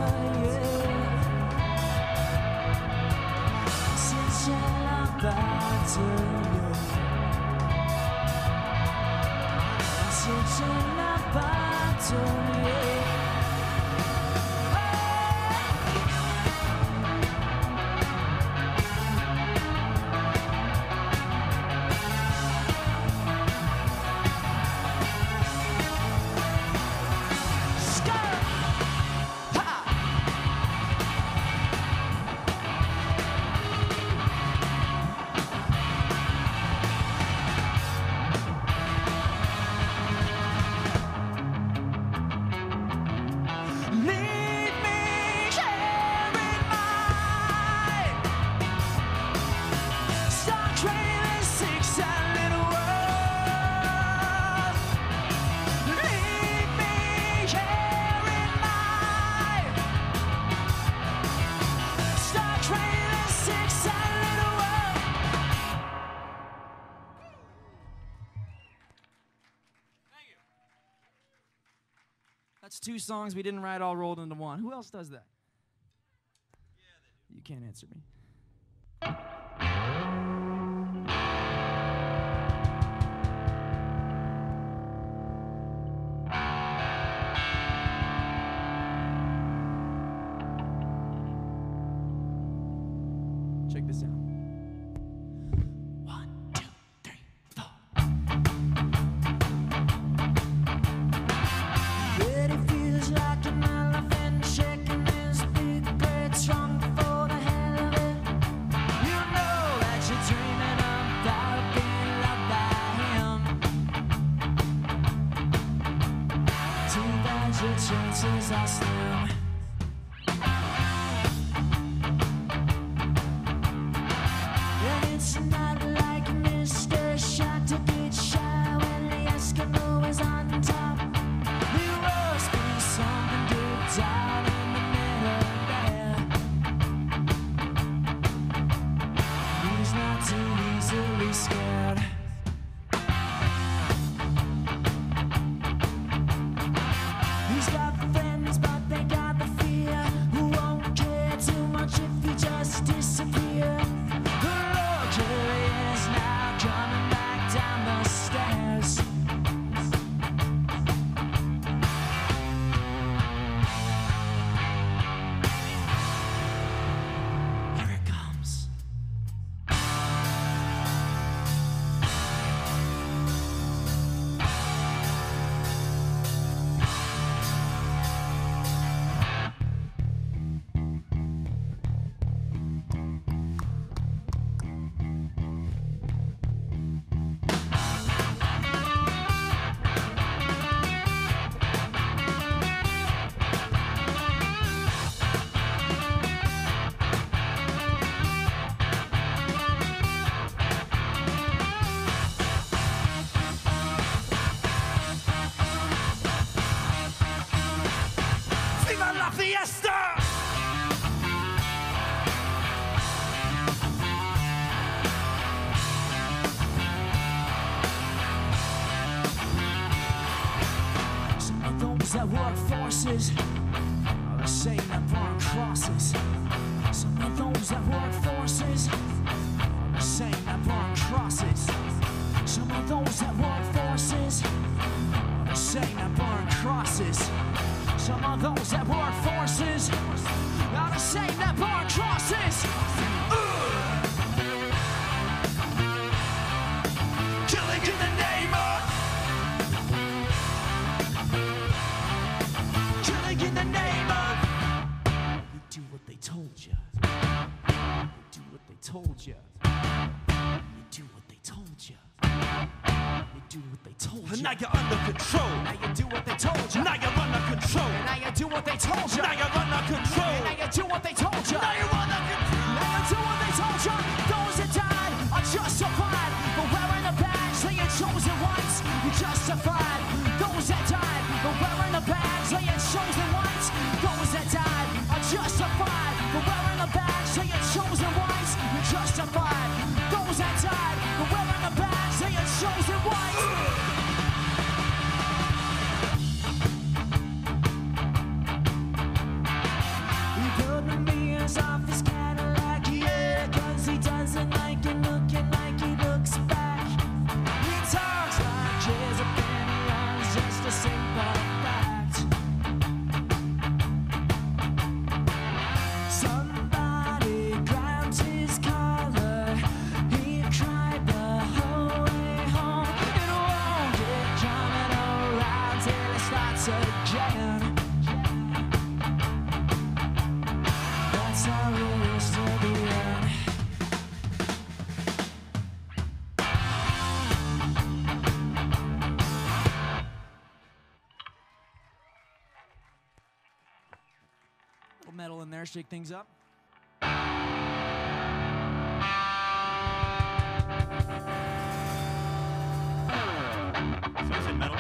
sitting about to sitting about to leave me here in my Star Trek 6 sad little world. Leave me here in my Star Trek 6 sad little world. That's two songs we didn't write all rolled into one. Who else does that? You can't answer me. Check this out. 1, 2, 3, 4. But it feels like an elephant shaking his big great trunk for the hell of it. You know that you're dreaming about being loved by him. Too bad your chances are slim. And it's not like Mr. Shot to get shy when the Eskimo is on top. There must be something deep down in the middle there. He's not too easily scared. He's got friends, but they got the fear. Who won't care too much if he just disappear. The locally is now coming back down the stairs. Here it comes. Fiesta! Some of those that work forces are the same that burn crosses. Some of those that work forces are the same that burn crosses. Some of those that work forces are the same that burn crosses. Some of those that work forces are the same that burn crosses. Killing in the name of. Killing in the name of. You do what they told you. You do what they told you. You do what they told you. You do what they told you. Now you're under control. Now you do what they told you. Now you're under control. Now you do what they told you. Now you're under control. Now you do what they told you. Now you're under control. Now you do what they told you. Those that died are justified for wearing a badge, saying chosen ones. You're justified. Those that died for wearing a badge, saying chosen ones. Those that died are justified for wearing a badge, saying chosen ones. You're justified. Those that died for wearing a badge, saying chosen ones. He put the mirrors off his Cadillac, yeah, 'cause he doesn't like it looking like he looks back. He talks like his opinion's just a simple fact. Somebody grabbed his collar, he cried the whole way home. It won't get coming around till it starts again. That's how it is to the end. Little metal in there, shake things up. So is it metal?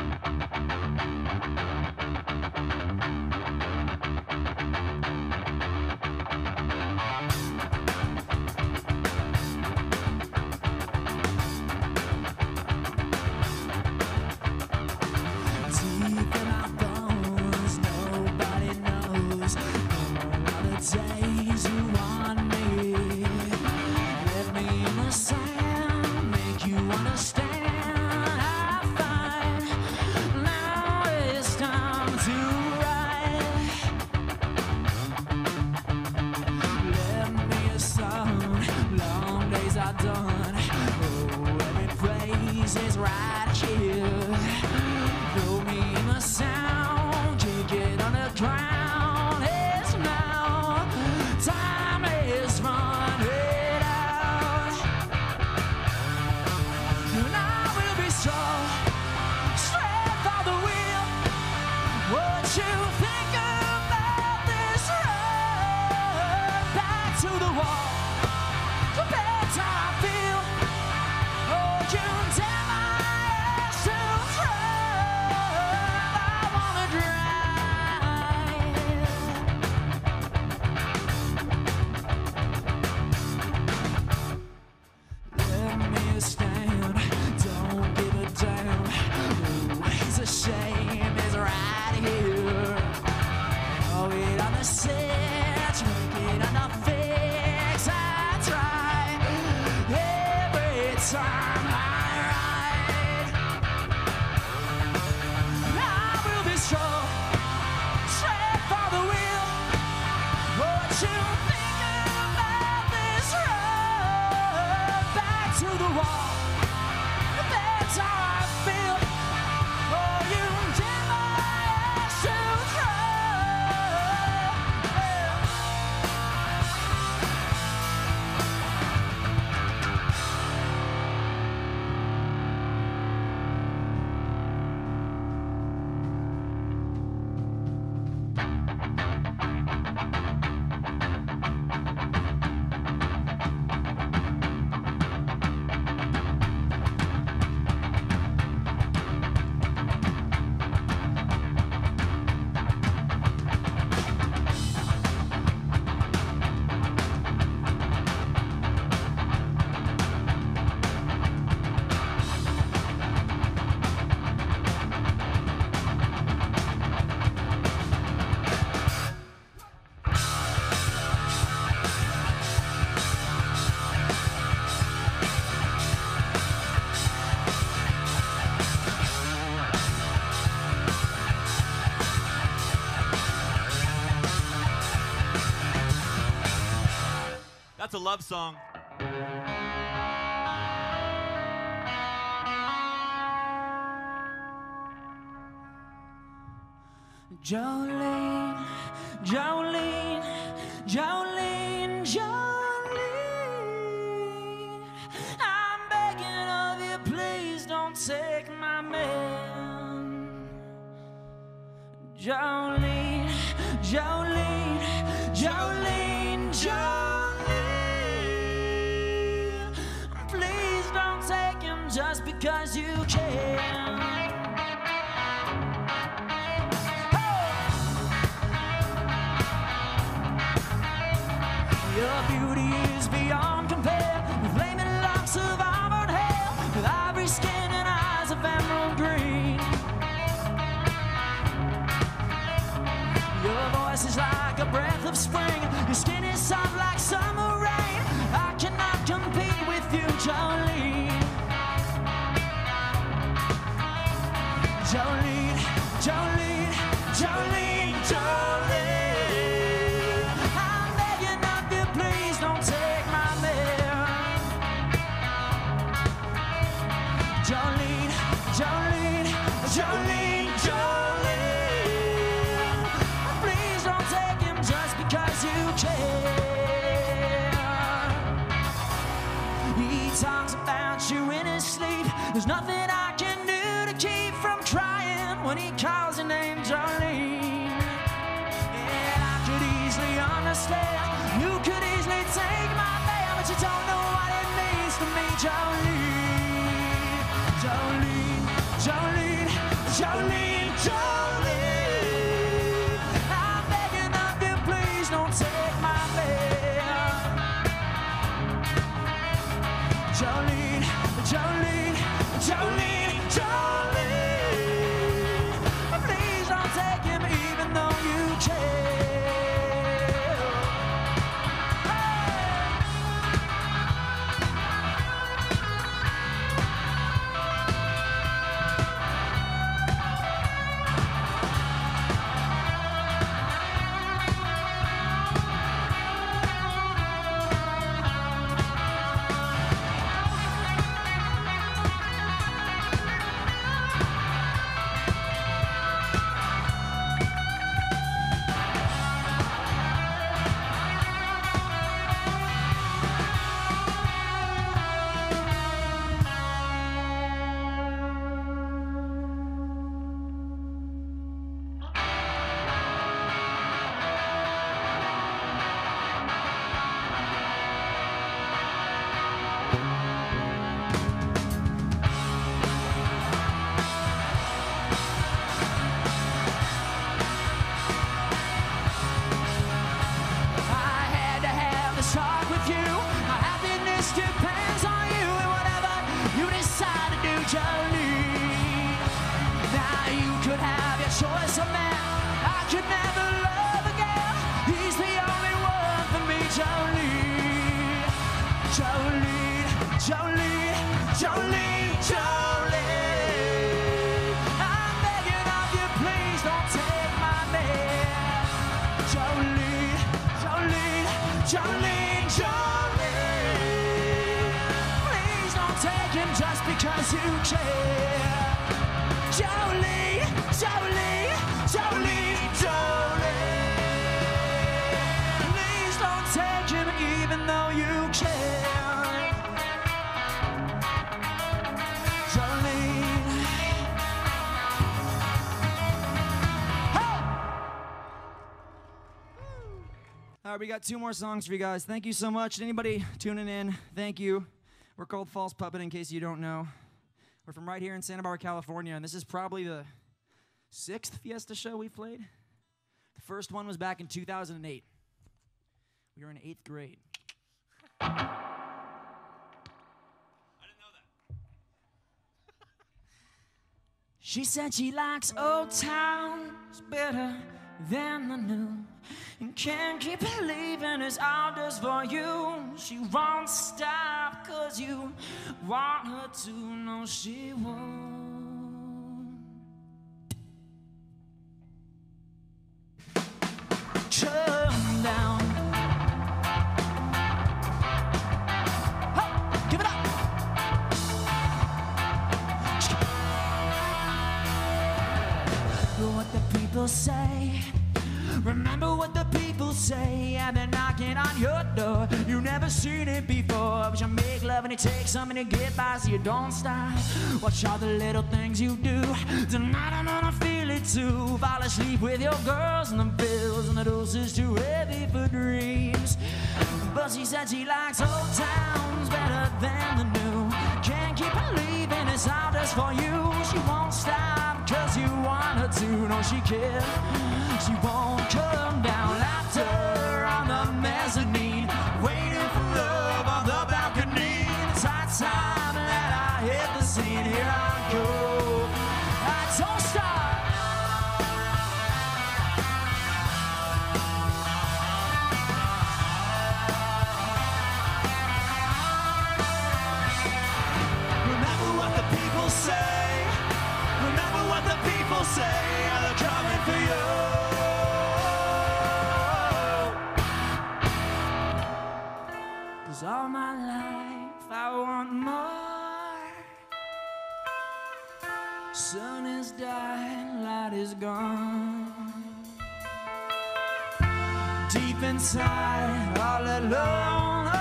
Deep in our bones, nobody knows. All the days you want me. Let me in the sand, make you understand. I find now it's time to ride. Let me a song, long days are done. Oh, every phrase is right here. Throw me in the sound, kick it on the ground. It's now, time is running out. And I will be so straight for the wheel. What you think about this road? Back to the wall, the better I feel. Oh, you tell my ass to drive. I wanna drive. Let me stand, don't give a damn. Ooh, it's a shame, it's right here. That's a love song. Jolene, Jolene, Jolene, Jolene, I'm begging of you, please don't take my man. Jolene, Jolene, Jolene, Jolene, please don't take him just because you can. Your beauty is beyond compare, with flaming locks of auburn hair, with ivory skin and eyes of emerald green. Your voice is like a breath of spring, your skin is soft like summer rain. I cannot compete with you, Jolene. Jolene, Jolene, Jolene, Jolene. Jolene, Jolene, Jolene, Jolene, please don't take him just because you can. He talks about you in his sleep. There's nothing I can do to keep from crying when he calls your name, Jolene. And I could easily understand, you could easily take my man, but you don't know what it means to me, Jolene. Jolene, Jolene, Jolene, Jolene, I'm begging of you, please don't take my man. Jolene, Jolene, Jolene, Jolene, please don't take him even though you can. Choice of man, I could never love again. He's the only one for me, Jolene. Jolene, Jolene, Jolene, Jolene, I'm begging of you, please don't take my man. Jolene, Jolene, Jolene, Jolene, please don't take him just because you care. Jolene, Jolene, Jolene, Jolene, please don't take him even though you can. Jolene. Hey! All right, we got 2 more songs for you guys. Thank you so much. Anybody tuning in, thank you. We're called False Puppet, in case you don't know. We're from right here in Santa Barbara, California, and this is probably the 6th Fiesta show we've played. The first one was back in 2008. We were in 8th grade. I didn't know that. She said she likes old towns better than the new, and can't keep believing it's all just for you. She won't stop 'cause you want her to know she won't. Come down. people say. Remember what the people say. Yeah, they're knocking on your door. You've never seen it before, but you make love and it takes something to get by, so you don't stop. Watch all the little things you do. Tonight I'm gonna feel it too. Fall asleep with your girls and the pills, and the dose is too heavy for dreams. But she said she likes old towns better than the new. Can't keep believing it's all just for you. She won't stop cause you want her to. No, she can't. She won't come down. Laughter on the mezzanine, waiting for love on the balcony. It's high time that I hit the scene. Here I go. I don't stop. Remember what the people say. Remember what the people say. They're coming for you. All my life I want more. Sun is dying, light is gone. Deep inside, all alone.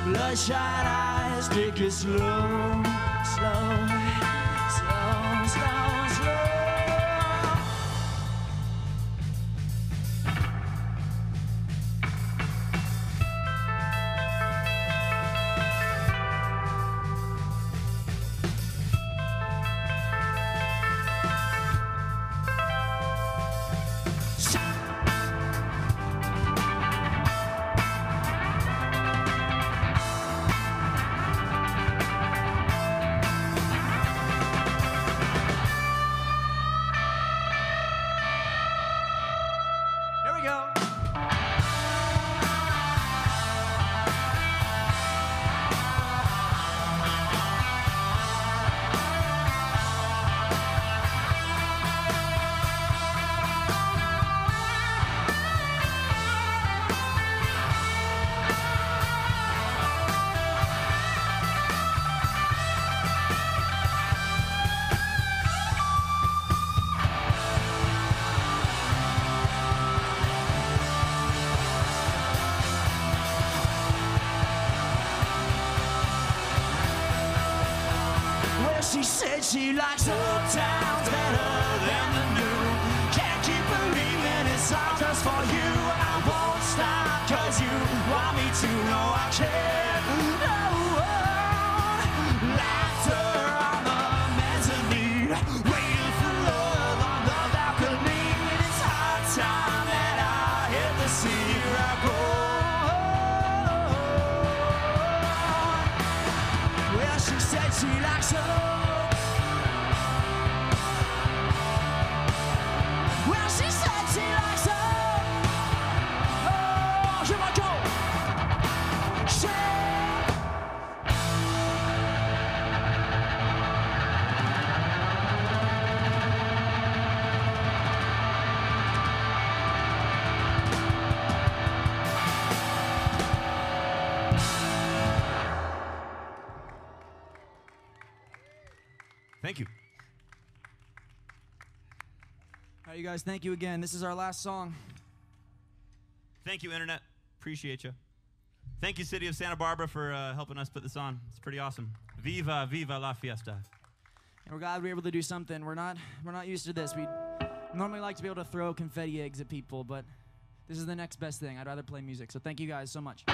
Bloodshot eyes, take it slow, slow, slow, slow, slow. She said she likes old towns better than the new. Can't keep believing it's all just for you. I won't stop cause you want me to. No, I can't. No. Laughter on the mezzanine, waiting for love on the balcony. It's hard time that I hit the scene. Here I go. Well, she said she likes old. Thank you. All right, you guys, thank you again. This is our last song. Thank you, Internet. Appreciate you. Thank you, City of Santa Barbara, for helping us put this on. It's pretty awesome. Viva, viva la fiesta. And we're glad we're able to do something. We're not used to this. We normally like to be able to throw confetti eggs at people, but this is the next best thing. I'd rather play music. So thank you guys so much.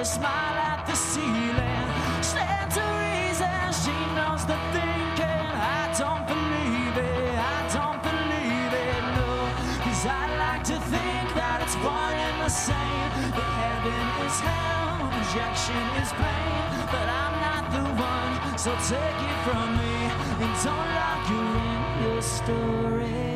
Smile at the ceiling, stand to reason. She knows the thinking. I don't believe it, I don't believe it, no. Cause I like to think that it's one and the same. That heaven is hell, rejection is pain. But I'm not the one, so take it from me. And don't lock you in your stories.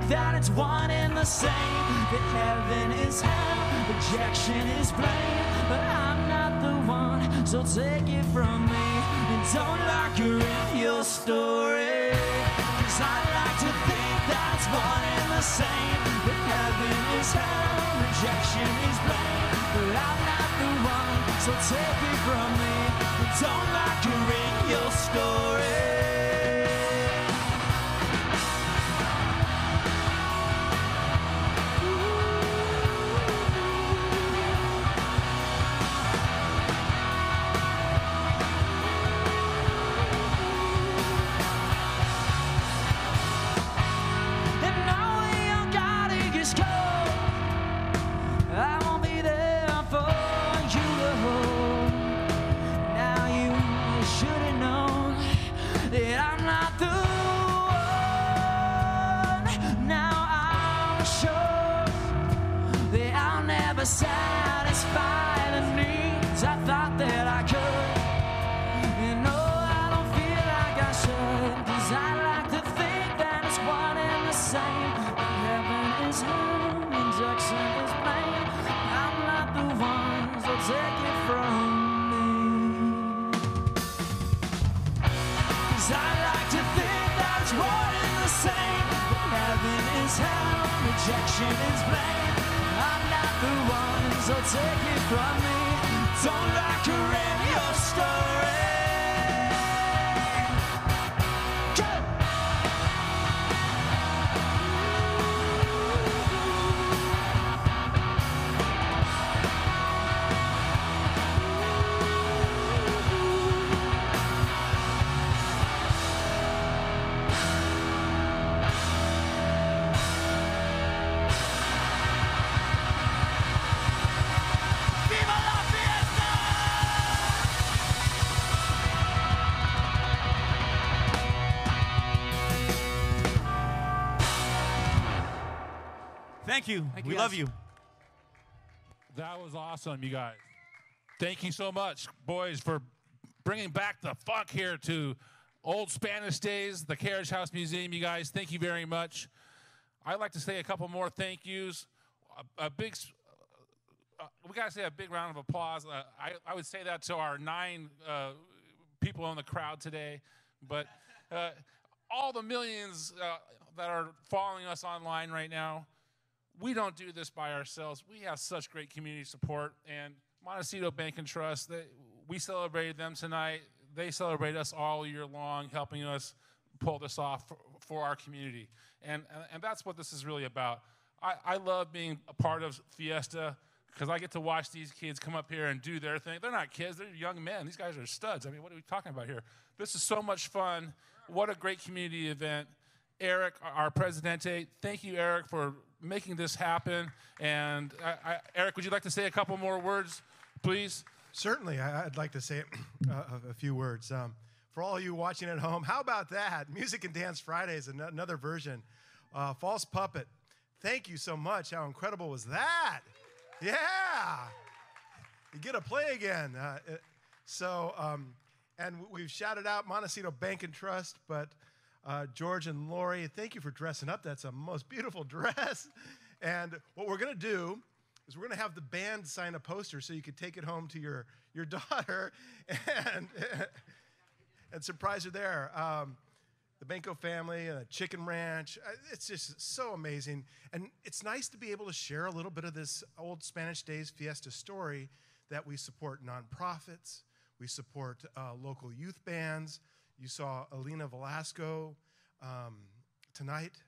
that it's one and the same, that heaven is hell, rejection is blame. But I'm not the one, so take it from me and don't lock her in your story. 'Cause I like to think that it's one and the same, that heaven is hell, rejection is blame. But I'm not the one, so take it from me and don't lock her in your story. Satisfy the needs I thought that I could. You know I don't feel like I should, 'cause I like to think that it's one and the same. Heaven is hell, rejection is blame. I'm not the one, so take it from me. 'Cause I like to think that it's one and the same. Heaven is hell, rejection is blame. I'm not the one, so take it from me. Don't lock her in your story. Go! Thank you. We guys. love you. That was awesome, you guys. Thank you so much, boys, for bringing back the funk here to Old Spanish Days, the Carriage House Museum, you guys. Thank you very much. I'd like to say a couple more thank yous. We got to say a big round of applause. I would say that to our 9 people in the crowd today. But all the millions that are following us online right now, we don't do this by ourselves. We have such great community support. And Montecito Bank and Trust, we celebrated them tonight. They celebrate us all year long, helping us pull this off for our community. And that's what this is really about. I love being a part of Fiesta because I get to watch these kids come up here and do their thing. They're not kids. They're young men. These guys are studs. I mean, what are we talking about here? This is so much fun. What a great community event. Eric, our Presidente, thank you, Eric, for making this happen. And Eric, would you like to say a couple more words, please? Certainly, I'd like to say a few words. For all you watching at home, how about that? Music and Dance Fridays, another version. False Puppet, thank you so much. How incredible was that? Yeah! You get to play again. And we've shouted out Montecito Bank and Trust, but George and Lori, thank you for dressing up. That's a most beautiful dress. And what we're going to do is we're going to have the band sign a poster so you can take it home to your daughter and surprise her there. The Benko family, Chicken Ranch, it's just so amazing. And it's nice to be able to share a little bit of this Old Spanish Days Fiesta story that we support nonprofits, we support local youth bands. You saw Alina Velasco tonight.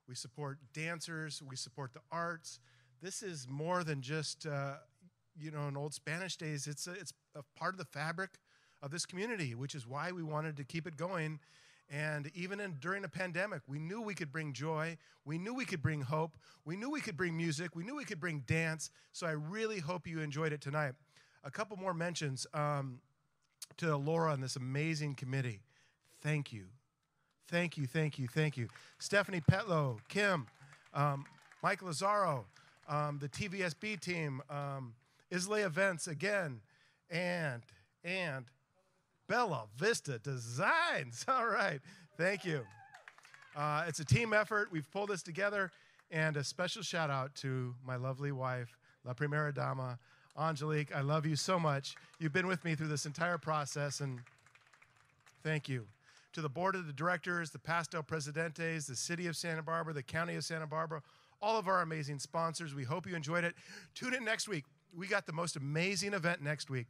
We support dancers. We support the arts. This is more than just, an Old Spanish Days. It's a part of the fabric of this community, which is why we wanted to keep it going. And even during a pandemic, we knew we could bring joy. We knew we could bring hope. We knew we could bring music. We knew we could bring dance. So I really hope you enjoyed it tonight. A couple more mentions to Laura and this amazing committee. Thank you. Thank you, thank you, thank you. Stephanie Petlow, Kim, Mike Lazaro, the TVSB team, Islay Events again, and Bella Vista Designs. All right, thank you. It's a team effort. We've pulled this together. And a special shout out to my lovely wife, La Primera Dama, Angelique. I love you so much. You've been with me through this entire process, and thank you. To the board of the directors, the Pastel Presidentes, the city of Santa Barbara, the county of Santa Barbara, all of our amazing sponsors. We hope you enjoyed it. Tune in next week. We got the most amazing event next week.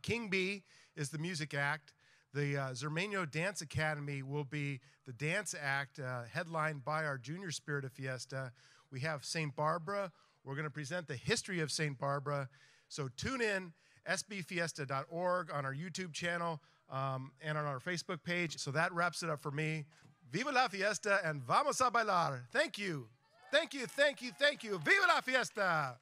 King B is the music act. The Zermeño Dance Academy will be the dance act headlined by our Junior Spirit of Fiesta. We have St. Barbara. We're going to present the history of St. Barbara. So tune in, sbfiesta.org, on our YouTube channel and on our Facebook page. So that wraps it up for me. Viva la fiesta and vamos a bailar. Thank you. Thank you, thank you, thank you. Viva la fiesta.